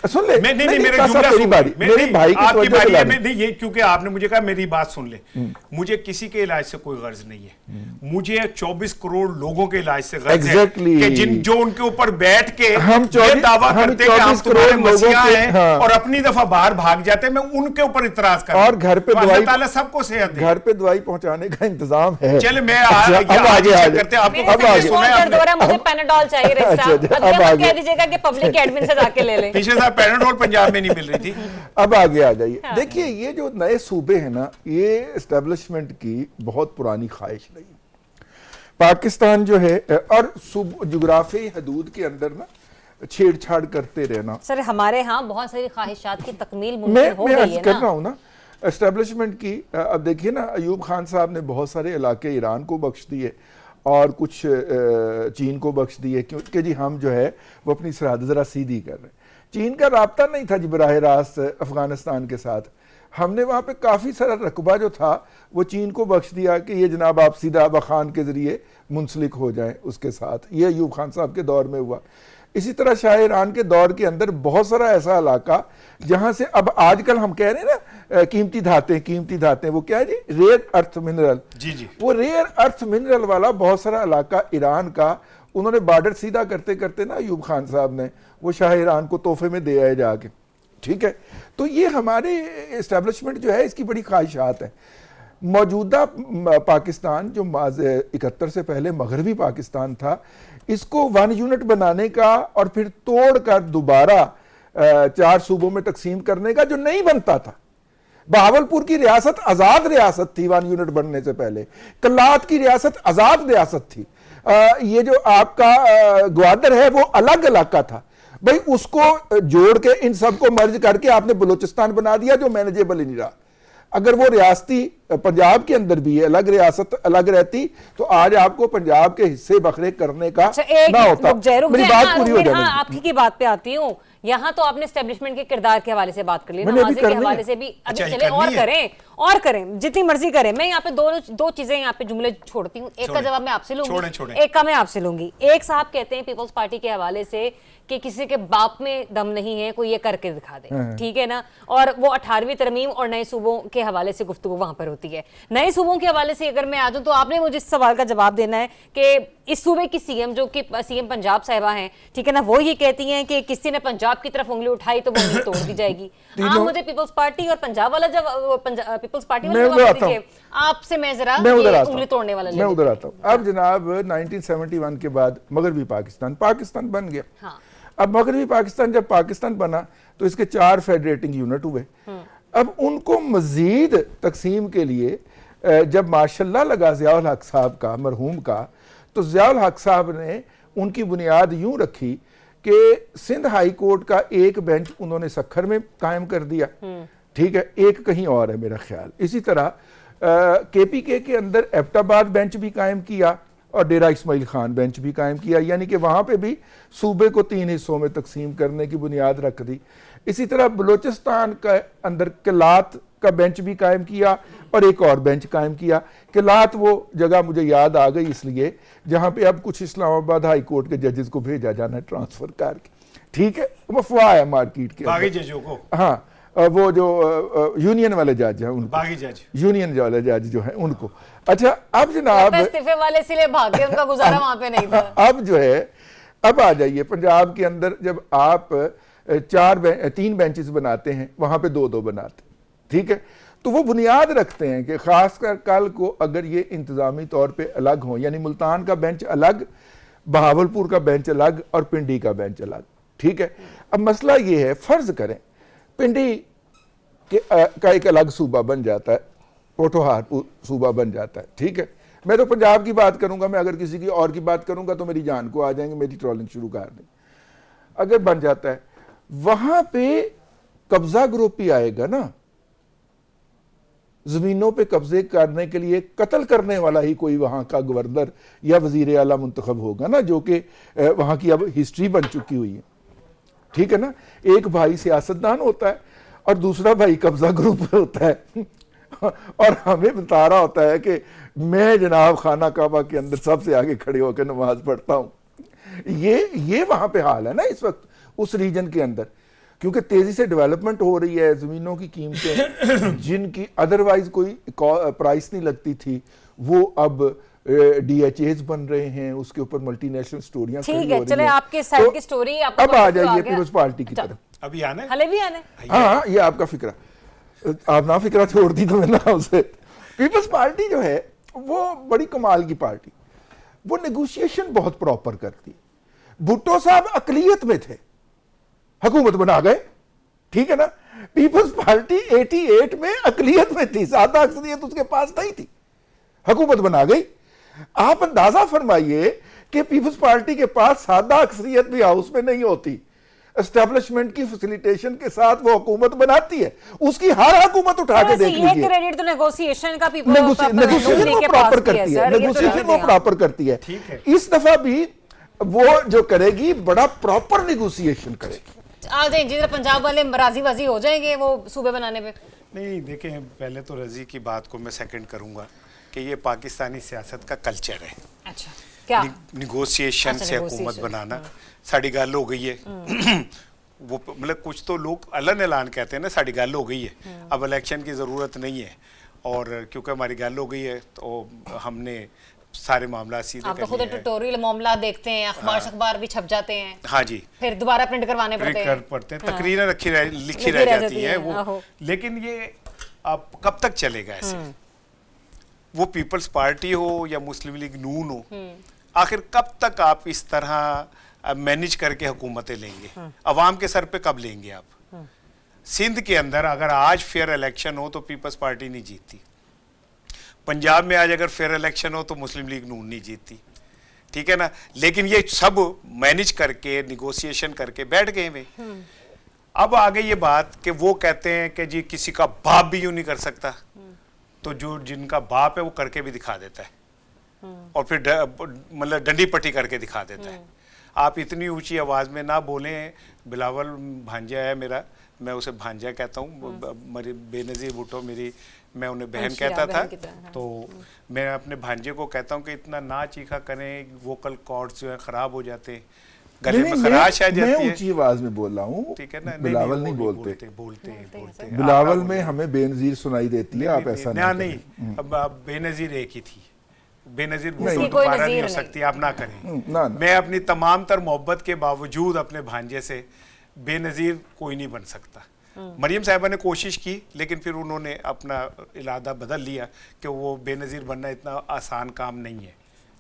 सुन ले नहीं मेरे जुमला सुन ले, मेरी भाई आपकी बारी है, नहीं ये क्योंकि आपने मुझे कहा मेरी बात सुन ले, मुझे किसी के इलाज से कोई गर्ज नहीं है, मुझे 24 करोड़ लोगों के इलाज से गर्ज है कि जो उनके ऊपर बैठ के हम दावा करते हैं हम तुम्हारे मसीहा हैं और अपनी दफा बाहर भाग जाते हैं, मैं उनके ऊपर इतराज कर रहा हूं। और घर पे दवाई, ताला सबको सेहत दे, घर पे दवाई पहुंचाने का इंतजाम है। चल मैं आगे करते हैं आपको, मुझे पैनाडोल चाहिए रही साहब, अब कह दीजिएगा कि पब्लिक एडमिन से जाके ले लें। पिछले साल पैनाडोल पंजाब में नहीं मिल रही थी। अब आगे आ जाइए। देखिए, ये जो नए सूबे हैं ना, ये एस्टेब्लिशमेंट की बहुत पुरानी ख्वाहिश रही। पाकिस्तान जो है और जुग्राफी हदूद के अंदर ना छेड़छाड़ करते रहना, सर हमारे यहाँ बहुत सारी ख्वाहिशात की तकमील मुमकिन हो गई है ना। कर रहा हूँ ना एस्टेब्लिशमेंट की। अब देखिए ना, अयूब खान साहब ने बहुत सारे इलाके ईरान को बख्श दिए और कुछ चीन को बख्श दिए, क्योंकि जी हम जो है वो अपनी सरहद ज़रा सीधी कर रहे हैं। चीन का राब्ता नहीं था जी बराह रास्त अफगानिस्तान के साथ, हमने वहाँ पे काफ़ी सारा रकबा जो था वो चीन को बख्श दिया कि ये जनाब आप सीधा बखान के ज़रिए मुंसलिक हो जाएं उसके साथ। ये अयूब खान साहब के दौर में हुआ। इसी तरह शाह ईरान के दौर के अंदर बहुत सारा ऐसा इलाका जहाँ से अब आजकल हम कह रहे हैं ना कीमती धातें, वो क्या है जी, रेयर अर्थ मिनरल, जी वो रेयर अर्थ मिनरल वाला बहुत सारा इलाका ईरान का उन्होंने बॉर्डर सीधा करते करते ना अयूब खान साहब ने वो शाह ईरान को तोहफे में दे आए जाके, ठीक है। तो ये हमारे इस्टेब्लिशमेंट जो है इसकी बड़ी ख्वाहिशात है। मौजूदा पाकिस्तान जो 71 से पहले मगरबी पाकिस्तान था, इसको 1 यूनिट बनाने का और फिर तोड़कर दोबारा 4 सूबों में तकसीम करने का जो नहीं बनता था। बहावलपुर की रियासत आज़ाद रियासत थी 1 यूनिट बनने से पहले, कल्लात की रियासत आज़ाद रियासत थी, ये जो आपका ग्वादर है वो अलग इलाका था। भाई उसको जोड़ के इन सबको मर्ज करके आपने बलूचिस्तान बना दिया जो मैनेजेबल ही नहीं रहा। अगर वो रियासती पंजाब के अंदर भी है अलग रियासत अलग रहती तो आज आपको पंजाब के हिस्से बखरे करने का ना होता। मेरी बात पूरी हो जाएगी। हाँ, आपकी की बात पे आती हूँ। यहाँ तो आपने एस्टेब्लिशमेंट के किरदार के हवाले से बात कर ली, नमाजी के हवाले से भी अभी चले और करें जितनी मर्जी करें। मैं यहाँ पे दो चीजें यहाँ पे जुमले छोड़ती हूँ, एक का जवाब मैं आपसे लूंगी, एक का मैं आपसे लूंगी। एक साहब कहते हैं पीपल्स पार्टी के हवाले से कि किसी के बाप में दम नहीं है, कोई ये करके दिखा दे, ठीक है ना। और वो 18वीं तरमीम और नए सूबों के हवाले से गुफ्तगू वहां पर होती है। नए सूबों के हवाले से अगर मैं आ जाऊं तो आपने मुझे इस सवाल का जवाब देना है कि इस सूबे की सीएम जो कि सीएम पंजाब साहिबा हैं, ठीक है ना, वो ये कहती हैं कि किसी ने पंजाब की तरफ उंगली उठाई तो वो उंगली तोड़ दी जाएगी। आप मुझे पीपल्स पार्टी और पंजाब वाला जब पीपल्स पार्टी वाला जवाब दीजिए, आपसे मैं जरा उंगली तोड़ने वाला मैं उधर आता हूँ। अब जनाब 1971 के बाद मगरबी पाकिस्तान बन गया। हाँ। अब मगरबी पाकिस्तान जब पाकिस्तान बना तो इसके 4 फेडरेटिंग यूनिट हुए। अब उनको मजीद तकसीम के लिए जब माशाल्लाह लगा ज़ियाउल हक साहब का, मरहूम का, तो ज़ियाउल हक साहब ने उनकी बुनियाद यूं रखी कि सिंध हाई कोर्ट का एक बेंच उन्होंने सखर में कायम कर दिया, ठीक है, एक कहीं और है मेरा ख्याल। इसी तरह KPK के अंदर एबटाबाद बेंच भी कायम किया और डेरा इस्माइल खान बेंच भी कायम किया, यानी कि वहाँ पे भी सूबे को 3 हिस्सों में तकसीम करने की बुनियाद रख दी। इसी तरह बलूचिस्तान का अंदर किलात का बेंच भी कायम किया और एक और बेंच कायम किया। किलात वो जगह मुझे याद आ गई इसलिए जहाँ पे अब कुछ इस्लामाबाद हाई कोर्ट के जजेस को भेजा जाना है ट्रांसफर करके, ठीक है, वो अफवाह है मार्केट के बागी जजों को। हाँ, वो जो यूनियन वाले जज हैं उनको, बागी जज, यूनियन वाले जज जो हैं उनको। अच्छा, अब जनाब इस्तीफे वाले इसलिए भाग गए, उनका गुजारा वहां पे नहीं था। अब जो है, अब आ जाइए पंजाब के अंदर जब आप 3 बेंचेस बनाते हैं, वहां पे 2-2 बनाते हैं, ठीक है, तो वो बुनियाद रखते हैं कि खासकर कल को अगर ये इंतजामी तौर पे अलग हो, यानी मुल्तान का बेंच अलग, बहावलपुर का बेंच अलग और पिंडी का बेंच अलग, ठीक है। अब मसला ये है, फर्ज करें पिंडी का एक अलग सूबा बन जाता है, पोठोहार सूबा बन जाता है, ठीक है। मैं तो पंजाब की बात करूंगा, मैं अगर किसी की और की बात करूंगा तो मेरी जान को आ जाएंगे, मेरी ट्रोलिंग शुरू कर देंगे। अगर बन जाता है, वहां पे कब्जा ग्रुप ही आएगा ना, जमीनों पे कब्जे करने के लिए कत्ल करने वाला ही कोई वहां का गवर्नर या वजीर आला मुंतखब होगा ना, जो कि वहां की अब हिस्ट्री बन चुकी हुई है, ठीक है ना। एक भाई सियासतदान होता है और दूसरा भाई कब्जा ग्रुप होता है और हमें बता रहा होता है कि मैं जनाब खाना काबा के अंदर सबसे आगे खड़े होकर नमाज पढ़ता हूं। ये वहां पे हाल है ना इस वक्त उस रीजन के अंदर, क्योंकि तेजी से डेवलपमेंट हो रही है, जमीनों की कीमतें जिनकी अदरवाइज कोई प्राइस नहीं लगती थी, वो अब DHAs बन रहे हैं, उसके ऊपर मल्टीनेशनल स्टोरियां ठीक है। चले आपके साइड की स्टोरी, अब आ जाइए पीपल्स पार्टी की तरफ। अभी आना है, हले भी आना है। हाँ, ये आपका फिक्रा, आप ना फिक्रा छोड़ दी तो मैं नाम से। पीपल्स पार्टी जो है वो बड़ी कमाल की पार्टी, वो नेगोशिएशन बहुत प्रॉपर करती। भुट्टो साहब अकलियत में थे, हुकूमत बना गए, ठीक है ना। पीपल्स पार्टी 88 में अकलियत में थी, सादा अक्सरियत उसके पास नहीं थी, हुकूमत बना गई। आप अंदाजा फरमाइए कि पीपल्स पार्टी के पास सादा अक्सरियत भी हाउस में नहीं होती, एस्टेब्लिशमेंट की फैसिलिटेशन के साथ वो हुकूमत बनाती है, उसकी हर हुकूमत उठा के देख लीजिए। ये क्रेडिट तो नेगोशिएशन का नेगोशिएशन वो प्रॉपर करती है, नेगोशिएशन वो प्रॉपर करती है। इस दफा भी वो जो करेगी बड़ा प्रॉपर नेगोशिएशन करेगी। आ जाए जिधर पंजाब वाले राजी वाजी हो जाएंगे वो सूबे बनाने पे। नहीं, देखें, पहले तो रजी की बात को मैं सेकंड करूंगा कि ये पाकिस्तानी सियासत का कल्चर है। अच्छा, क्या निगोशिएशन से हुकूमत बनाना। साड़ी गल हो गई है वो, मतलब कुछ तो लोग अलन ऐलान कहते हैं ना, साड़ी गल हो गई है, अब इलेक्शन की ज़रूरत नहीं है, और क्योंकि हमारी गल हो गई है तो हमने सारे मामला सीधे आप तो खुद ट्यूटोरियल मामला देखते हैं, अखबार भी छप जाते हैं। हाँ जी, फिर दोबारा प्रिंट करवाने पड़ते हैं, तकरीरें लिखी रह जाती है वो। लेकिन ये अब कब तक चलेगा ऐसे? वो पीपल्स पार्टी हो या मुस्लिम लीग नून हो, आखिर कब तक आप इस तरह मैनेज करके हुकूमतें लेंगे? अवाम के सर पे कब लेंगे आप? सिंध के अंदर अगर आज फेयर इलेक्शन हो तो पीपल्स पार्टी नहीं जीतती, पंजाब में आज अगर फेयर इलेक्शन हो तो मुस्लिम लीग नून नहीं जीतती, ठीक है ना। लेकिन ये सब मैनेज करके निगोशिएशन करके बैठ गए वे। अब आ गई ये बात कि वो कहते हैं कि जी किसी का बाप भी यूं नहीं कर सकता, तो जो जिनका बाप है वो करके भी दिखा देता है और फिर मतलब डंडी पट्टी करके दिखा देता है। आप इतनी ऊंची आवाज में ना बोलें। बिलावल भांजा है मेरा, मैं उसे भांजा कहता हूँ, बेनज़ीर भुट्टो मेरी, मैं उन्हें बहन कहता था, तो मैं अपने भांजे को कहता हूँ कि इतना ना चीखा करें, वोकल कॉर्ड्स जो है खराब हो जाते हैं, गले में खराश आ जाती है। मैं ऊंची आवाज में बोल रहा हूँ, ठीक है ना। बिलावल नहीं बोलते, बोलते बिलावल में हमें बेनज़ीर सुनाई देती है, आप ऐसा नहीं। अब बेनज़ीर एक ही थी, बेनजीर इसकी भुट्टो कोई दोबारा नहीं नज़ीर हो नहीं। सकती, आप ना करें। ना मैं अपनी तमाम तर मोहब्बत के बावजूद अपने भांजे से बेनजीर कोई नहीं बन सकता। मरियम साहिबा ने कोशिश की, लेकिन फिर उन्होंने अपना इरादा बदल लिया कि वो बेनजीर बनना इतना आसान काम नहीं है।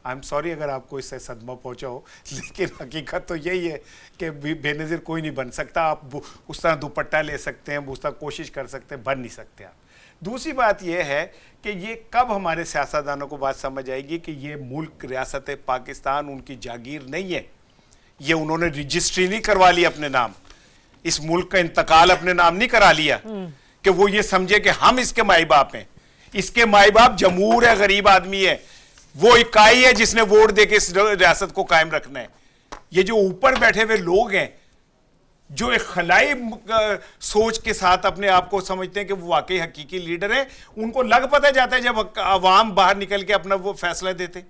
आई एम सॉरी अगर आपको इससे सदमा पहुंचा हो, लेकिन हकीकत तो यही है कि बेनजीर कोई नहीं बन सकता। आप उस तरह दुपट्टा ले सकते हैं, उस तरह कोशिश कर सकते हैं, बन नहीं सकते आप। दूसरी बात यह है कि ये कब हमारे सियासतदानों को बात समझ आएगी कि ये मुल्क रियासत पाकिस्तान उनकी जागीर नहीं है, ये उन्होंने रजिस्ट्री नहीं करवा ली अपने नाम, इस मुल्क का इंतकाल अपने नाम नहीं करा लिया कि वो ये समझे कि हम इसके माई बाप हैं। इसके माई बाप जमहूर है, गरीब आदमी है, वो इकाई है जिसने वोट देके इस रियासत को कायम रखना है। ये जो ऊपर बैठे हुए लोग हैं जो एक खलाई सोच के साथ अपने आप को समझते हैं कि वो वाकई हकीकी लीडर है, उनको लग पता जाता है जब अवाम बाहर निकल के अपना वो फैसला देते।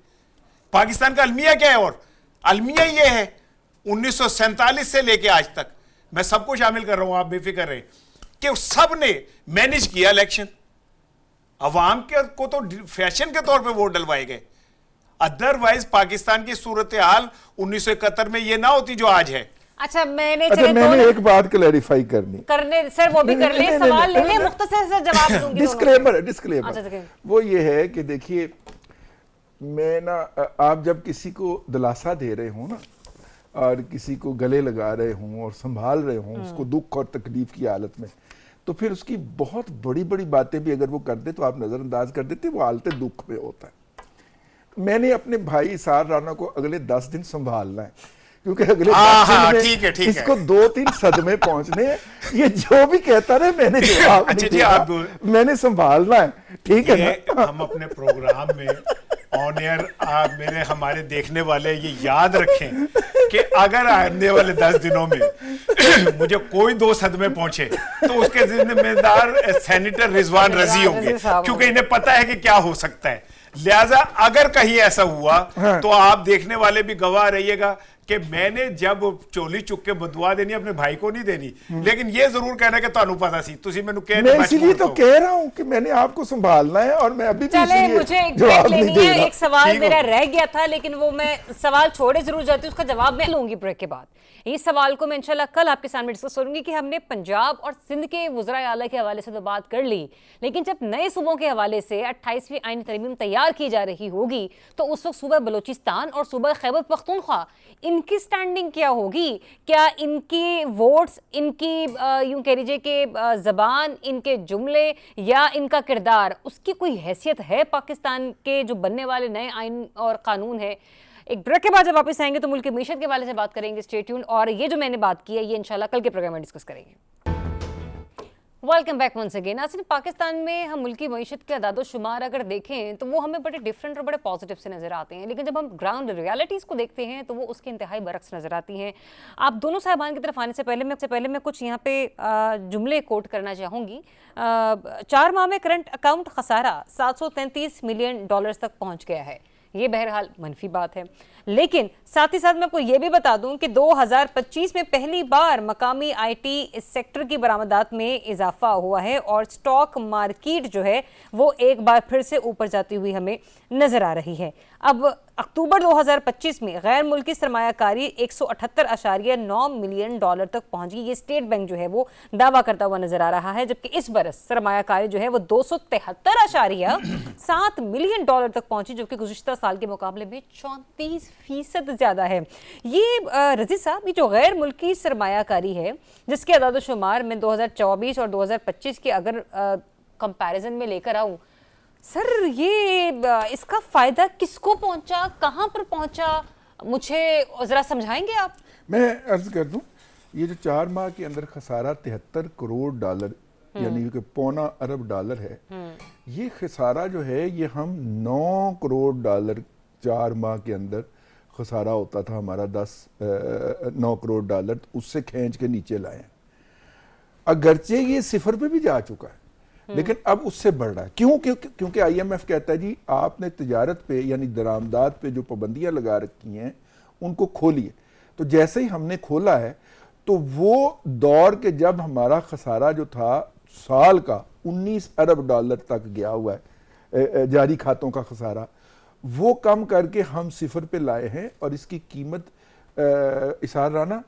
पाकिस्तान का अलमिया क्या है? और अलमिया ये है 1947 से लेके आज तक, मैं सबको शामिल कर रहा हूं, आप बेफिक्र रहे, कि सब ने मैनेज किया इलेक्शन। अवाम के को तो फैशन के तौर पे वोट डलवाए गए, अदरवाइज पाकिस्तान की सूरत हाल 1971 में ये ना होती जो आज है। अच्छा मैंने एक बात क्लैरिफाई करने सर वो भी कर ले, सवाल ले ले, मुख्तसर से जवाब दूंगी। डिस्क्लेमर वो ये है कि देखिए, मैं ना, आप जब किसी को दिलासा दे रहे हो ना और किसी को गले लगा रहे हों और संभाल रहे हों उसको दुख और तकलीफ की हालत में, तो फिर उसकी बहुत बड़ी बड़ी बातें भी अगर वो कर दे तो आप नजरअंदाज कर देते, वो हालत दुख में होता है। मैंने अपने भाई इसार राना को अगले 10 दिन संभालना है, क्योंकि अगले 10 दिन में ठीक है। इसको 2-3 सदमे पहुंचने हैं। ये जो भी कहता रहे मैंने जवाब नहीं दिया, मैंने संभालना है, ठीक है ना? हम अपने प्रोग्राम में ऑन एयर हमारे देखने वाले ये याद रखें कि अगर आने वाले 10 दिनों में मुझे कोई 2 सदमे पहुंचे तो उसके जिम्मेदार सेनेटर रिजवान रजी होंगे, क्योंकि इन्हें पता है कि क्या हो सकता है। लिहाजा अगर कहीं ऐसा हुआ तो आप देखने वाले भी गवाह रहिएगा कि मैंने जब चोली चुक के बदुआ देनी अपने भाई को नहीं देनी, लेकिन ये जरूर कहना कि तुहानू पता सी, तुसी मैनू कह मैं इसीलिए तो कह रहा हूं कि मैंने आपको संभालना है और मैं अभी भी चले मुझे एक ब्रेक लेनी है। एक सवाल मेरा रह गया था, लेकिन वो मैं सवाल छोड़े जरूर जाती हूँ, उसका जवाब मैं लूंगी ब्रेक के बाद। इस सवाल को मैं इंशाल्लाह कल आपके सामने डिस्कस करूंगी कि हमने पंजाब और सिंध के वज़राए आला के हवाले से तो बात कर ली, लेकिन जब नए सूबों के हवाले से 28वीं आईनी तरमीम तैयार की जा रही होगी तो उस वक्त सूबा बलूचिस्तान और सूबा खैबर पख्तूनख्वा इनकी स्टैंडिंग क्या होगी? क्या इनकी वोट्स, इनकी यूं कह लीजिए कि ज़बान, इनके जुमले या इनका किरदार, उसकी कोई हैसियत है पाकिस्तान के जो बनने वाले नए आइन और कानून है? एक ब्रेक के बाद जब वापस आएंगे तो मुल्क की मीशत के हवाले से बात करेंगे, स्टे ट्यून। और ये जो मैंने बात की है ये इंशाल्लाह कल के प्रोग्राम में डिस्कस करेंगे। Welcome back once again. नाज़रीन, पाकिस्तान में हम मुल्की मईशत के अदाद शुमार अगर देखें तो वो हमें बड़े डिफरेंट और बड़े पॉजिटिव से नज़र आते हैं, लेकिन जब हम ग्राउंड रियलिटीज़ को देखते हैं तो वो उसके इंतहाई बरक्स नज़र आती हैं। आप दोनों साहिबान की तरफ आने से पहले मैं कुछ यहाँ पे जुमले कोट करना चाहूँगी। 4 माह में करंट अकाउंट खसारा $733 मिलियन तक पहुँच गया है। ये बहरहाल मनफी बात है, लेकिन साथ ही साथ मैं आपको ये भी बता दूं कि 2025 में पहली बार मकामी आईटी सेक्टर की बरामदात में इजाफा हुआ है और स्टॉक मार्केट जो है वो एक बार फिर से ऊपर जाती हुई हमें नजर आ रही है। अब अक्टूबर 2025 में गैर मुल्की सरमायाकारी 178.9 मिलियन डॉलर तक पहुंची। ये स्टेट बैंक जो है वो दावा करता हुआ नजर आ रहा है, जबकि इस बरस सरमायाकारी जो है वो 273.7 मिलियन डॉलर तक पहुंची, जो कि गुज़िश्ता साल के मुकाबले में 34% ज्यादा है। ये रजी साहब, ये जो गैर मुल्की सरमायाकारी है जिसके अदाद शुमार में 2024 और 2025 के अगर कंपैरिजन में लेकर आऊं, सर ये इसका फायदा किसको पहुंचा, कहां पर पहुंचा, मुझे जरा समझाएंगे आप? मैं अर्ज कर दूं, ये जो 4 माह के अंदर खसारा $73 करोड़ यानी कि $0.25 अरब है, ये खसारा जो है ये हम $9 करोड़ 4 माह के अंदर खसारा होता था हमारा 9 करोड़, उससे खींच के नीचे लाए हैं। अगरचे ये सिफर पे भी जा चुका है, लेकिन अब उससे बढ़ रहा है। क्यों? क्योंकि IMF कहता है जी आपने तिजारत पे यानी दरामदात पे जो पाबंदियां लगा रखी हैं उनको खोलिए। तो जैसे ही हमने खोला है तो वो दौर के जब हमारा खसारा जो था साल का $19 अरब तक गया हुआ है, जारी खातों का खसारा, वो कम करके हम सिफर पे लाए हैं और इसकी कीमत इसार राना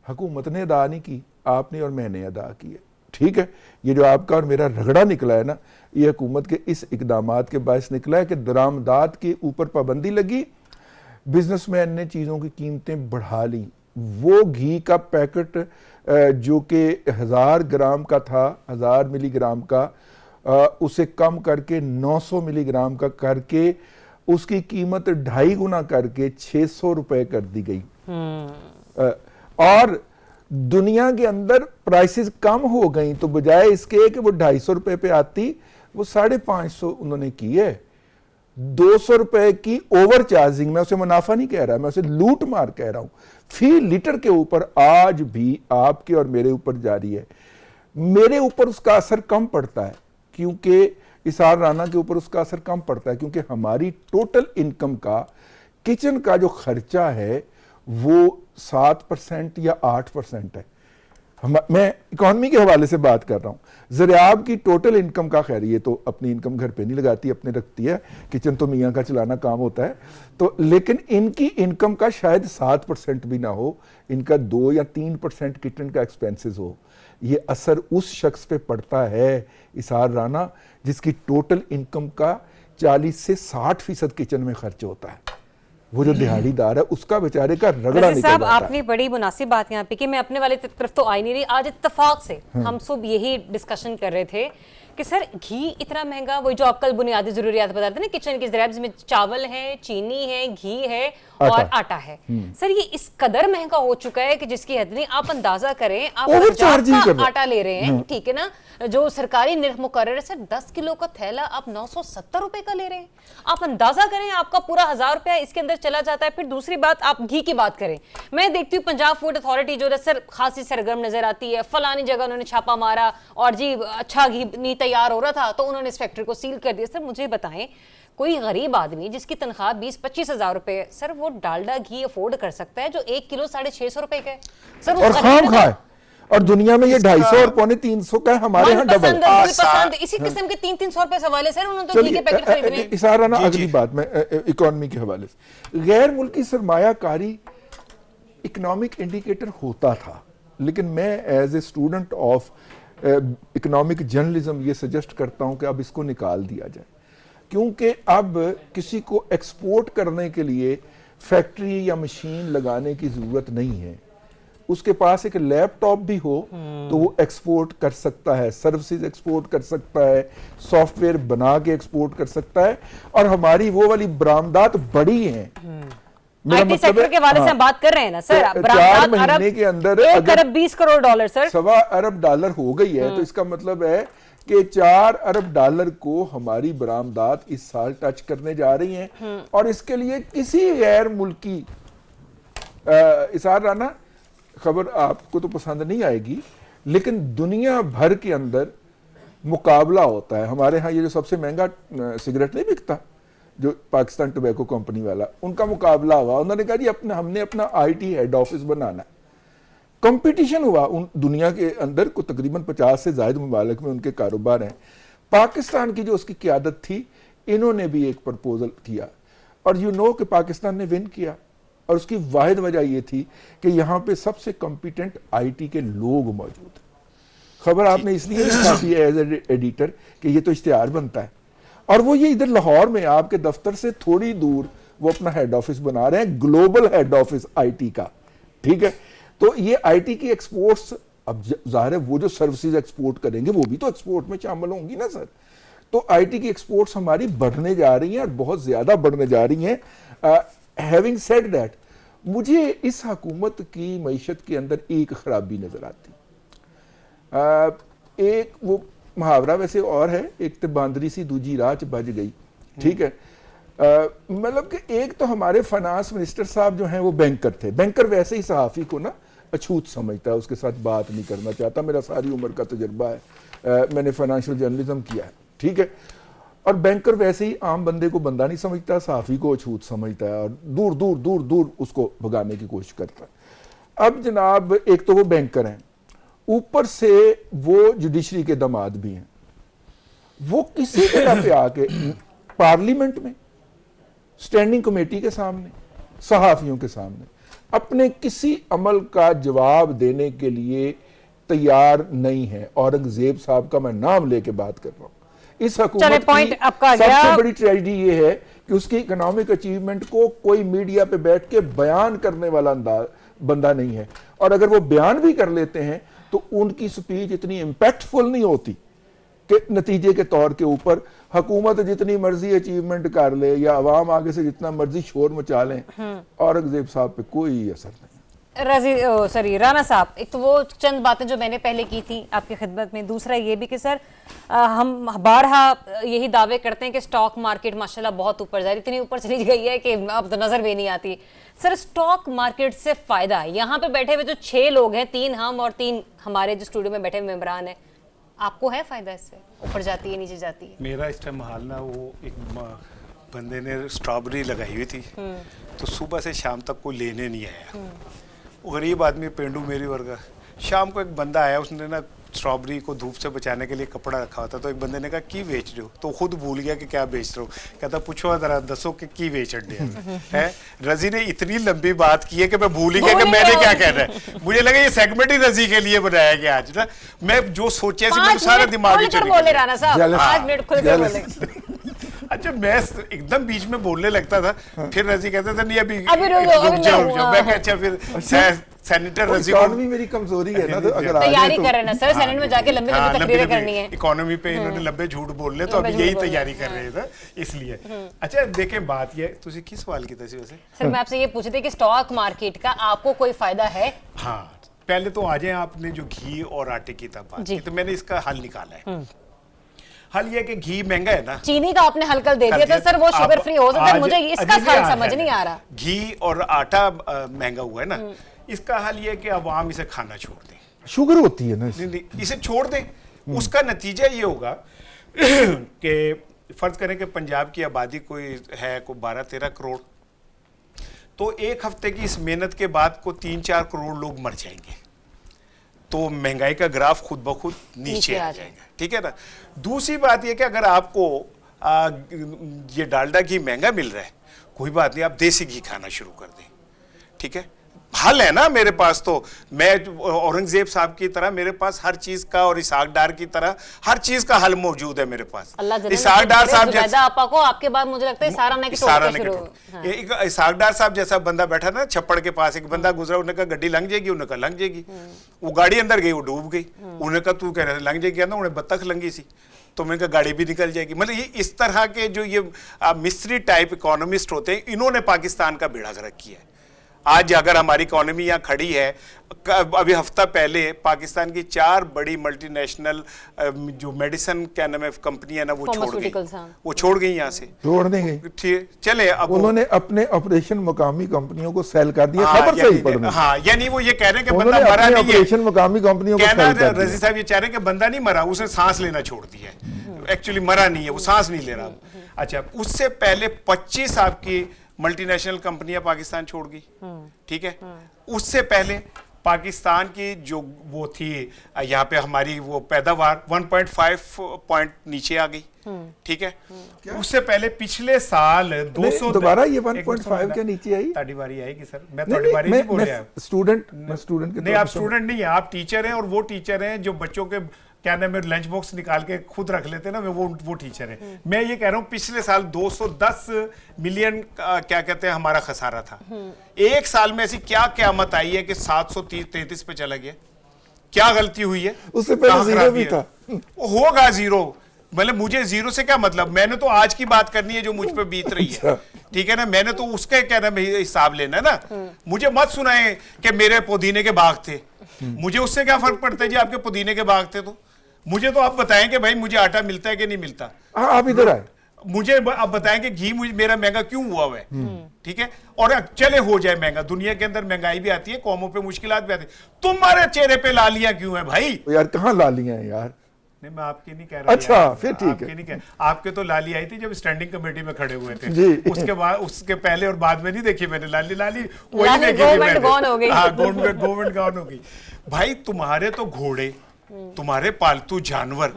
हुकूमत ने अदा नहीं की, आपने और मैंने अदा की है। ठीक है, ये जो आपका और मेरा रगड़ा निकला है ना, ये हुकूमत के इस इकदामात के बायस निकला है कि दरामदात के ऊपर पाबंदी लगी, बिजनेसमैन ने चीज़ों की कीमतें बढ़ा ली। वो घी का पैकेट जो कि 1000 ग्राम का था, 1000 मिलीग्राम का, उसे कम करके 900 मिलीग्राम का करके उसकी कीमत 2.5 गुना करके 600 रुपए कर दी गई। और दुनिया के अंदर प्राइसेस कम हो गई, तो बजाय इसके कि वो 250 रुपए पे आती, वो 550 उन्होंने की है। 200 रुपए की ओवर चार्जिंग, मैं उसे मुनाफा नहीं कह रहा, मैं उसे लूट मार कह रहा हूं, फी लीटर के ऊपर आज भी आपके और मेरे ऊपर जारी है। मेरे ऊपर उसका असर कम पड़ता है क्योंकि इसार राना के ऊपर उसका असर कम पड़ता है क्योंकि हमारी टोटल इनकम का किचन का जो खर्चा है वो 7% या 8% है। मैं इकोनॉमी के हवाले से बात कर रहा हूं। ज़रियाब की टोटल इनकम का, खैर ये तो अपनी इनकम घर पे नहीं लगाती, अपने रखती है, किचन तो मियाँ का चलाना काम होता है, तो लेकिन इनकी इनकम का शायद 7% भी ना हो, इनका 2 या 3% किचन का एक्सपेंसेस हो। ये असर उस शख्स पे पड़ता है इसार राना जिसकी टोटल इनकम का 40 से 60% किचन में खर्च होता है। वो जो दिहाड़ीदार है उसका बेचारे का रगड़ा निकल साहब, जाता है। आपने बड़ी मुनासिब बात यहाँ पे की, मैं अपने वाले तरफ तो आई नहीं रही। आज इत्तेफाक से हम सब यही डिस्कशन कर रहे थे कि सर घी इतना महंगा, वही जो आप कल बुनियादी जरूरियात बता रहे थे ना किचन की, ज़राइब में चावल है, चीनी है, घी है और आटा है। सर ये इस कदर महंगा हो चुका है कि जिसकी हद नहीं। आप अंदाजा करें, आप पंजाब का आटा ले रहे हैं, ठीक है ना, जो सरकारी निर्ख मुकर्रर है, सर 10 किलो का थैला आप 970 रुपए का ले रहे हैं। आप अंदाजा करें, आपका पूरा 1000 रुपया इसके अंदर चला जाता है। फिर दूसरी बात, आप घी की बात करें, मैं देखती हूँ पंजाब फूड अथॉरिटी जो है सर खासी सरगर्म नजर आती है, फलानी जगह उन्होंने छापा मारा और जी अच्छा घी नहीं तैयार हो रहा था तो उन्होंने इस फैक्ट्री को सील कर दिया। सर मुझे बताएं, कोई गरीब आदमी जिसकी तनख्वाह 20-25 हजार रुपए, सर वो डालडा घी अफोर्ड कर सकता है जो 1 किलो 650 रुपए का है सर, और खाम खाए, और दुनिया में ये 250 और 350 का है, हमारे यहाँ डबल। इसी किस्म के 300-300 रुपए सवाल है सर, उन्होंने तो घी के पैकेट खरीदने हैं। इसारा ना, अगली बात मैं इकोनॉमी के हवाले से, गैर मुल्की सरमायाकारी इकोनॉमिक इंडिकेटर होता था, लेकिन मैं as a student of economic journalism ये सजेस्ट करता हूं कि अब इसको निकाल दिया जाए, क्योंकि अब किसी को एक्सपोर्ट करने के लिए फैक्ट्री या मशीन लगाने की जरूरत नहीं है। उसके पास एक लैपटॉप भी हो तो वो एक्सपोर्ट कर सकता है, सर्विसेज एक्सपोर्ट कर सकता है, सॉफ्टवेयर बना के एक्सपोर्ट कर सकता है, और हमारी वो वाली बरामदात बड़ी हैं। आईटी सेक्टर के हवाले से हम बात कर रहे हैं ना सर, 4 महीने के अंदर 1 अरब 20 करोड़ डॉलर सर, $1.25 अरब हो गई है, तो इसका मतलब है कि $4 अरब को हमारी बरामदात इस साल टच करने जा रही हैं। और इसके लिए किसी गैर मुल्की, इसार राना खबर आपको तो पसंद नहीं आएगी, लेकिन दुनिया भर के अंदर मुकाबला होता है। हमारे यहाँ ये जो सबसे महंगा सिगरेट नहीं बिकता, जो पाकिस्तान टोबैको कंपनी वाला, उनका मुकाबला हुआ, उन्होंने कहा जी हमने अपना आईटी हेड ऑफिस बनाना है। कंपटीशन हुआ उन दुनिया के अंदर को तकरीबन 50 से ज्यादा ममालिक में उनके कारोबार हैं। पाकिस्तान की जो उसकी क़यादत थी, इन्होंने भी एक प्रपोजल किया और कि पाकिस्तान ने विन किया, और उसकी वाहिद वजह यह थी कि यहाँ पे सबसे कॉम्पिटेंट आईटी के लोग मौजूद हैं। खबर आपने इसलिए छापी है एज एडिटर कि ये तो इश्तिहार बनता है, और वो ये इधर लाहौर में आपके दफ्तर से थोड़ी दूर वो अपना हेड ऑफिस बना रहे हैं, ग्लोबल हेड ऑफिस आईटी का। ठीक है, तो ये आईटी की एक्सपोर्ट्स, अब जाहिर है वो जो सर्विसेज एक्सपोर्ट करेंगे वो भी तो एक्सपोर्ट में शामिल होंगी ना सर। तो आईटी की एक्सपोर्ट्स हमारी बढ़ने जा रही हैं और बहुत ज्यादा बढ़ने जा रही हैं। हैविंग सेड दैट, मुझे इस हुकूमत की मईशत के अंदर एक खराबी नजर आती। एक वो मुहावरा वैसे और है, एक तो बांदरी सी दूजी राह च बज गई। ठीक है, मतलब कि एक तो हमारे फाइनेंस मिनिस्टर साहब जो हैं वो बैंकर थे। बैंकर वैसे ही सहाफ़ी को ना अछूत समझता है, उसके साथ बात नहीं करना चाहता। मेरा सारी उम्र का तजुर्बा है, मैंने फाइनेंशियल जर्नलिज्म किया है। ठीक है, और बैंकर वैसे ही आम बंदे को बंदा नहीं समझता, सहाफ़ी को अछूत समझता है और दूर दूर दूर दूर उसको भगाने की कोशिश करता है। अब जनाब, एक तो वो बैंकर हैं, ऊपर से वो जुडिशरी के दामाद भी हैं। वो किसी जगह पे आके पार्लियामेंट में स्टैंडिंग कमेटी के सामने, सहाफियों के सामने अपने किसी अमल का जवाब देने के लिए तैयार नहीं है। औरंगजेब साहब का मैं नाम लेके बात कर रहा हूं। इस हुकूमत पॉइंट आपका की सबसे बड़ी ट्रेजेडी ये है कि उसकी इकोनॉमिक अचीवमेंट को कोई मीडिया पे बैठ के बयान करने वाला बंदा नहीं है, और अगर वो बयान भी कर लेते हैं तो उनकी स्पीच इतनी इम्पैक्टफुल नहीं होती कि नतीजे के तौर के ऊपर हुकूमत जितनी मर्जी अचीवमेंट कर ले या अवाम आगे से जितना मर्जी शोर मचा लें, औरंगजेब साहब पे कोई असर नहीं। राणा साहब, एक तो वो चंद बातें जो मैंने पहले की थी आपकी खिदमत में, दूसरा ये भी कि सर हम बारहा यही दावे करते हैं कि स्टॉक मार्केट माशाल्लाह बहुत ऊपर जा रही, इतनी ऊपर चली गई है कि अब तो नजर भी नहीं आती। सर स्टॉक मार्केट से फायदा है, यहाँ पे बैठे हुए जो 6 लोग हैं, 3 हम और 3 हमारे जो स्टूडियो में बैठे हुए मेंबरान हैं, आपको है फायदा इससे? ऊपर जाती है नीचे जाती है? मेरा इस टाइम हाल ना, वो एक बंदे ने स्ट्रॉबेरी लगाई हुई थी, तो सुबह से शाम तक कोई लेने नहीं आया। गरीब आदमी, पेंडू मेरी वर्गा। शाम को एक बंदा आया, उसने ना स्ट्रॉबेरी को धूप से बचाने के लिए कपड़ा रखा हुआ था, तो एक बंदे ने कहा की बेच रहे हो, तो खुद भूल गया कि क्या बेच रहे हो। कहता पूछो जरा दसो कि की बेच रहे है। रजी ने इतनी लंबी बात की है कि मैं भूल ही गया कि मैंने क्या कहना है। मुझे लगा ये सेगमेंट ही रजी के लिए बनाया गया आज ना, मैं जो सोचा मेरे सारा दिमाग ही चल बोले राणा साहब, 5 मिनट खुल के बोले। अच्छा, मैं एकदम बीच में बोलने लगता था, फिर रजी कहता था नहीं अभी रुक जाओ। मैं अच्छा फिर सेनेटर रजी, इकोनॉमी मेरी कमजोरी है ना, तो अगर तैयारी कर रहे हैं ना सर, सेनेट में जाके लंबी लंबी तकरीरें करनी है। इकोनॉमी पे इन्होंने लंबे झूठ बोल ले, तो अभी यही तैयारी कर रहे थे इसलिए। अच्छा देखें, बात ये, तुझे किस सवाल की थी वैसे? सर मैं आपसे ये पूछ रही थी कि स्टॉक मार्केट का आपको कोई फायदा है? हाँ, पहले तो आ जाए, आपने जो घी और आटे की बात की, तो मैंने इसका हल निकाला है। हल ये कि घी महंगा है ना, चीनी का आपने हल कर दे दिया था सर, वो शुगर फ्री हो सकता है, मुझे इसका हल समझ नहीं आ रहा। घी और आटा महंगा हुआ है ना, इसका हल ये कि अवाम इसे खाना छोड़ दें। शुगर होती है ना, इसे छोड़ दें। उसका नतीजा ये होगा कि फर्ज करें कि पंजाब की आबादी कोई है 12-13 करोड़, तो एक हफ्ते की इस मेहनत के बाद को 3-4 करोड़ लोग मर जाएंगे, तो महंगाई का ग्राफ खुद ब खुद नीचे आ जाएगा। ठीक है ना। दूसरी बात यह कि अगर आपको ये डालडा घी महंगा मिल रहा है, कोई बात नहीं, आप देसी घी खाना शुरू कर दें। ठीक है, हल है ना मेरे पास। तो मैं औरंगजेब साहब की तरह, मेरे पास हर चीज का, और इसाक डार की तरह हर चीज का हल मौजूद है मेरे पास। इसाक डार साहब जैसा आपा को, आपके बाद मुझे लगता है इसाक डार साहब जैसा बंदा बैठा ना छप्पड़ के पास, एक बंदा गुजरा, उन्होंने कहा गड्डी लंघ जाएगी, उन्होंने कहा लंघ जाएगी। वो गाड़ी अंदर गई, वो डूब गई। उन्होंने कहा तू कह रहे लंघ जाएगी ना, उन्हें बत्तख लंघी सी, तो मैंने कहा गाड़ी भी निकल जाएगी। मतलब ये इस तरह के जो ये मिस्ट्री टाइप इकोनॉमिस्ट होते हैं, इन्होंने पाकिस्तान का बेड़ा गर्क किया है। आज अगर हमारी इकोनॉमी यहाँ खड़ी है, अभी हफ्ता पहले पाकिस्तान की 4 बड़ी मल्टीनेशनल जो मेडिसिन क्या नाम है कंपनी है ना, वो छोड़ गई, वो छोड़ गई यहाँ से, छोड़ नहीं गई। ठीक, चले अब उन्होंने अपने ऑपरेशन मुकामी कंपनियों को सेल कर दिया। खबर सही पढ़ना। हाँ, यानी वो ये कह रहे हैं कि बंदा मरा नहीं है, ऑपरेशन मुकामी कंपनियों को कहना रजी साहब ये चाह रहे हैं कि बंदा नहीं मरा, उसने सांस लेना छोड़ दिया है, एक्चुअली मरा नहीं है, वो सांस नहीं ले रहा। अच्छा, उससे पहले 25 आपकी मल्टीनेशनल कंपनियां पाकिस्तान छोड़ गई। ठीक है, उससे पहले पाकिस्तान की जो वो थी यहाँ पे हमारी वो पैदावार 1.5 पॉइंट नीचे आ गई। ठीक है, उससे पहले पिछले साल 200 दोबारा ये 1.5 के नीचे आई। ताड़ी बारी आएगी सर, मैं ताड़ी बारी नहीं बोल रहा। स्टूडेंट के नहीं, आप स्टूडेंट नहीं है, आप टीचर हैं, और वो टीचर हैं जो बच्चों के क्या नाम है लंच बॉक्स निकाल के खुद रख लेते हैं ना, वो टीचर है। मैं ये कह रहा हूँ पिछले साल 210 मिलियन क्या कहते हैं हमारा खसारा था। एक साल में ऐसी क्या क़यामत आई है कि 733 पे चला गया? क्या गलती हुई है? उससे पहले जीरो भी था। होगा जीरो, मतलब मुझे जीरो से क्या मतलब, मैंने तो आज की बात करनी है जो मुझ पे बीत रही है। ठीक है ना, मैंने तो उसके क्या नाम हिसाब लेना है ना। मुझे मत सुनाए कि मेरे पुदीने के बाग थे, मुझे उससे क्या फर्क पड़ता है जी आपके पुदीने के बाग थे। तो मुझे तो आप बताएं कि भाई मुझे आटा मिलता है कि नहीं मिलता। आप इधर आए, मुझे आप बताएं कि घी मेरा महंगा क्यों हुआ है। ठीक है, और चले हो जाए महंगा, दुनिया के अंदर महंगाई भी आती है, कौमों पे मुश्किलात भी आती है, तुम्हारे चेहरे पे लालियां क्यों है भाई? यार कहाँ लालियां हैं यार? नहीं, मैं आपकी नहीं कह रहा। अच्छा फिर ठीक है, नहीं कह, आपके तो लाली आई थी जब स्टैंडिंग कमेटी में खड़े हुए थे जी। उसके बाद, उसके पहले और बाद में नहीं देखी मैंने लाली वही देखी गवर्नमेंट गॉन हो गई। हाँ, गवर्नमेंट गॉन हो गई। भाई तुम्हारे तो घोड़े, तुम्हारे पालतू जानवर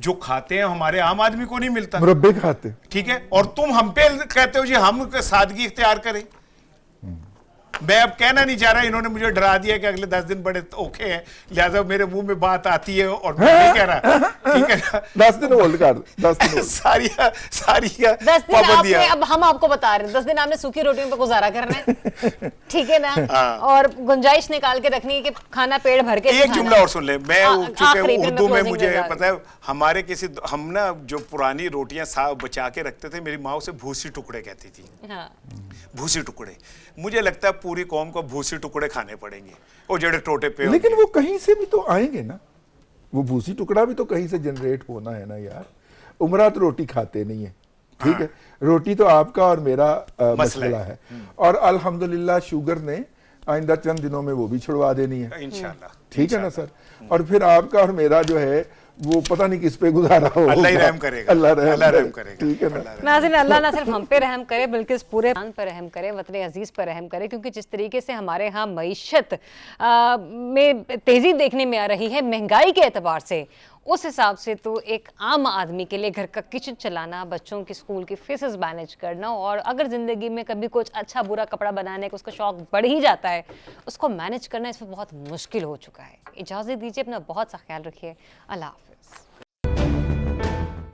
जो खाते हैं हमारे आम आदमी को नहीं मिलता। मुरब्बे खाते। ठीक है, और तुम हम पे कहते हो जी हम सादगी इख्तियार करें। मैं अब कहना नहीं चाह रहा, इन्होंने मुझे डरा दिया कि अगले 10 दिन बड़े औखे हैं, लिहाजा मेरे मुंह में बात आती है और मैं नहीं कह रहा, ठीक है ना। 10 दिन होल्ड कर, 10 दिन hold। सारी 10 दिन आपने, अब हम आपको बता रहे हैं 10 दिन आपने सूखी रोटियों पे गुजारा करना है, ठीक है ना, और गुंजाइश निकाल के रखनी है कि खाना पेट भर के एक जुमला और सुन ले, मैं चूंकि उर्दू में मुझे closing पता है, हमारे किसी हम ना जो पुरानी रोटियां साफ बचा के रखते थे, मेरी माँ उसे भूसी टुकड़े कहती थी। हाँ। भूसी टुकड़े, मुझे लगता है पूरी कौम को भूसी टुकड़े खाने पड़ेंगे, वो जड़े टोटे पे। लेकिन वो कहीं से भी तो आएंगे ना, वो भूसी टुकड़ा भी तो कहीं से जनरेट होना है ना यार। उमरात रोटी खाते नहीं है, ठीक है, रोटी तो आपका और मेरा मसला है। और अल्हम्दुलिल्लाह शुगर ने आइंदा चंद दिनों में वो भी छुड़वा देनी है इंशाल्लाह, ठीक है ना सर। और फिर आपका और मेरा जो है वो पता नहीं किस पे गुजारा हो, अल्लाह ही रहम करेगा, अल्लाह रहम करेगा, ठीक है ना। नाज़रीन, अल्लाह ना सिर्फ हम पे रहम करे बल्कि इस पूरे खान पर रहम करे, वतन अजीज पर रहम करे, क्योंकि जिस तरीके से हमारे यहाँ मईशत में तेजी देखने में आ रही है महंगाई के एतबार से, उस हिसाब से तो एक आम आदमी के लिए घर का किचन चलाना, बच्चों की स्कूल की फीसेस मैनेज करना, और अगर ज़िंदगी में कभी कुछ अच्छा बुरा कपड़ा बनाने का उसका शौक बढ़ ही जाता है, उसको मैनेज करना इसमें बहुत मुश्किल हो चुका है। इजाज़त दीजिए, अपना बहुत सा ख्याल रखिए। अल्लाह हाफ़िज़।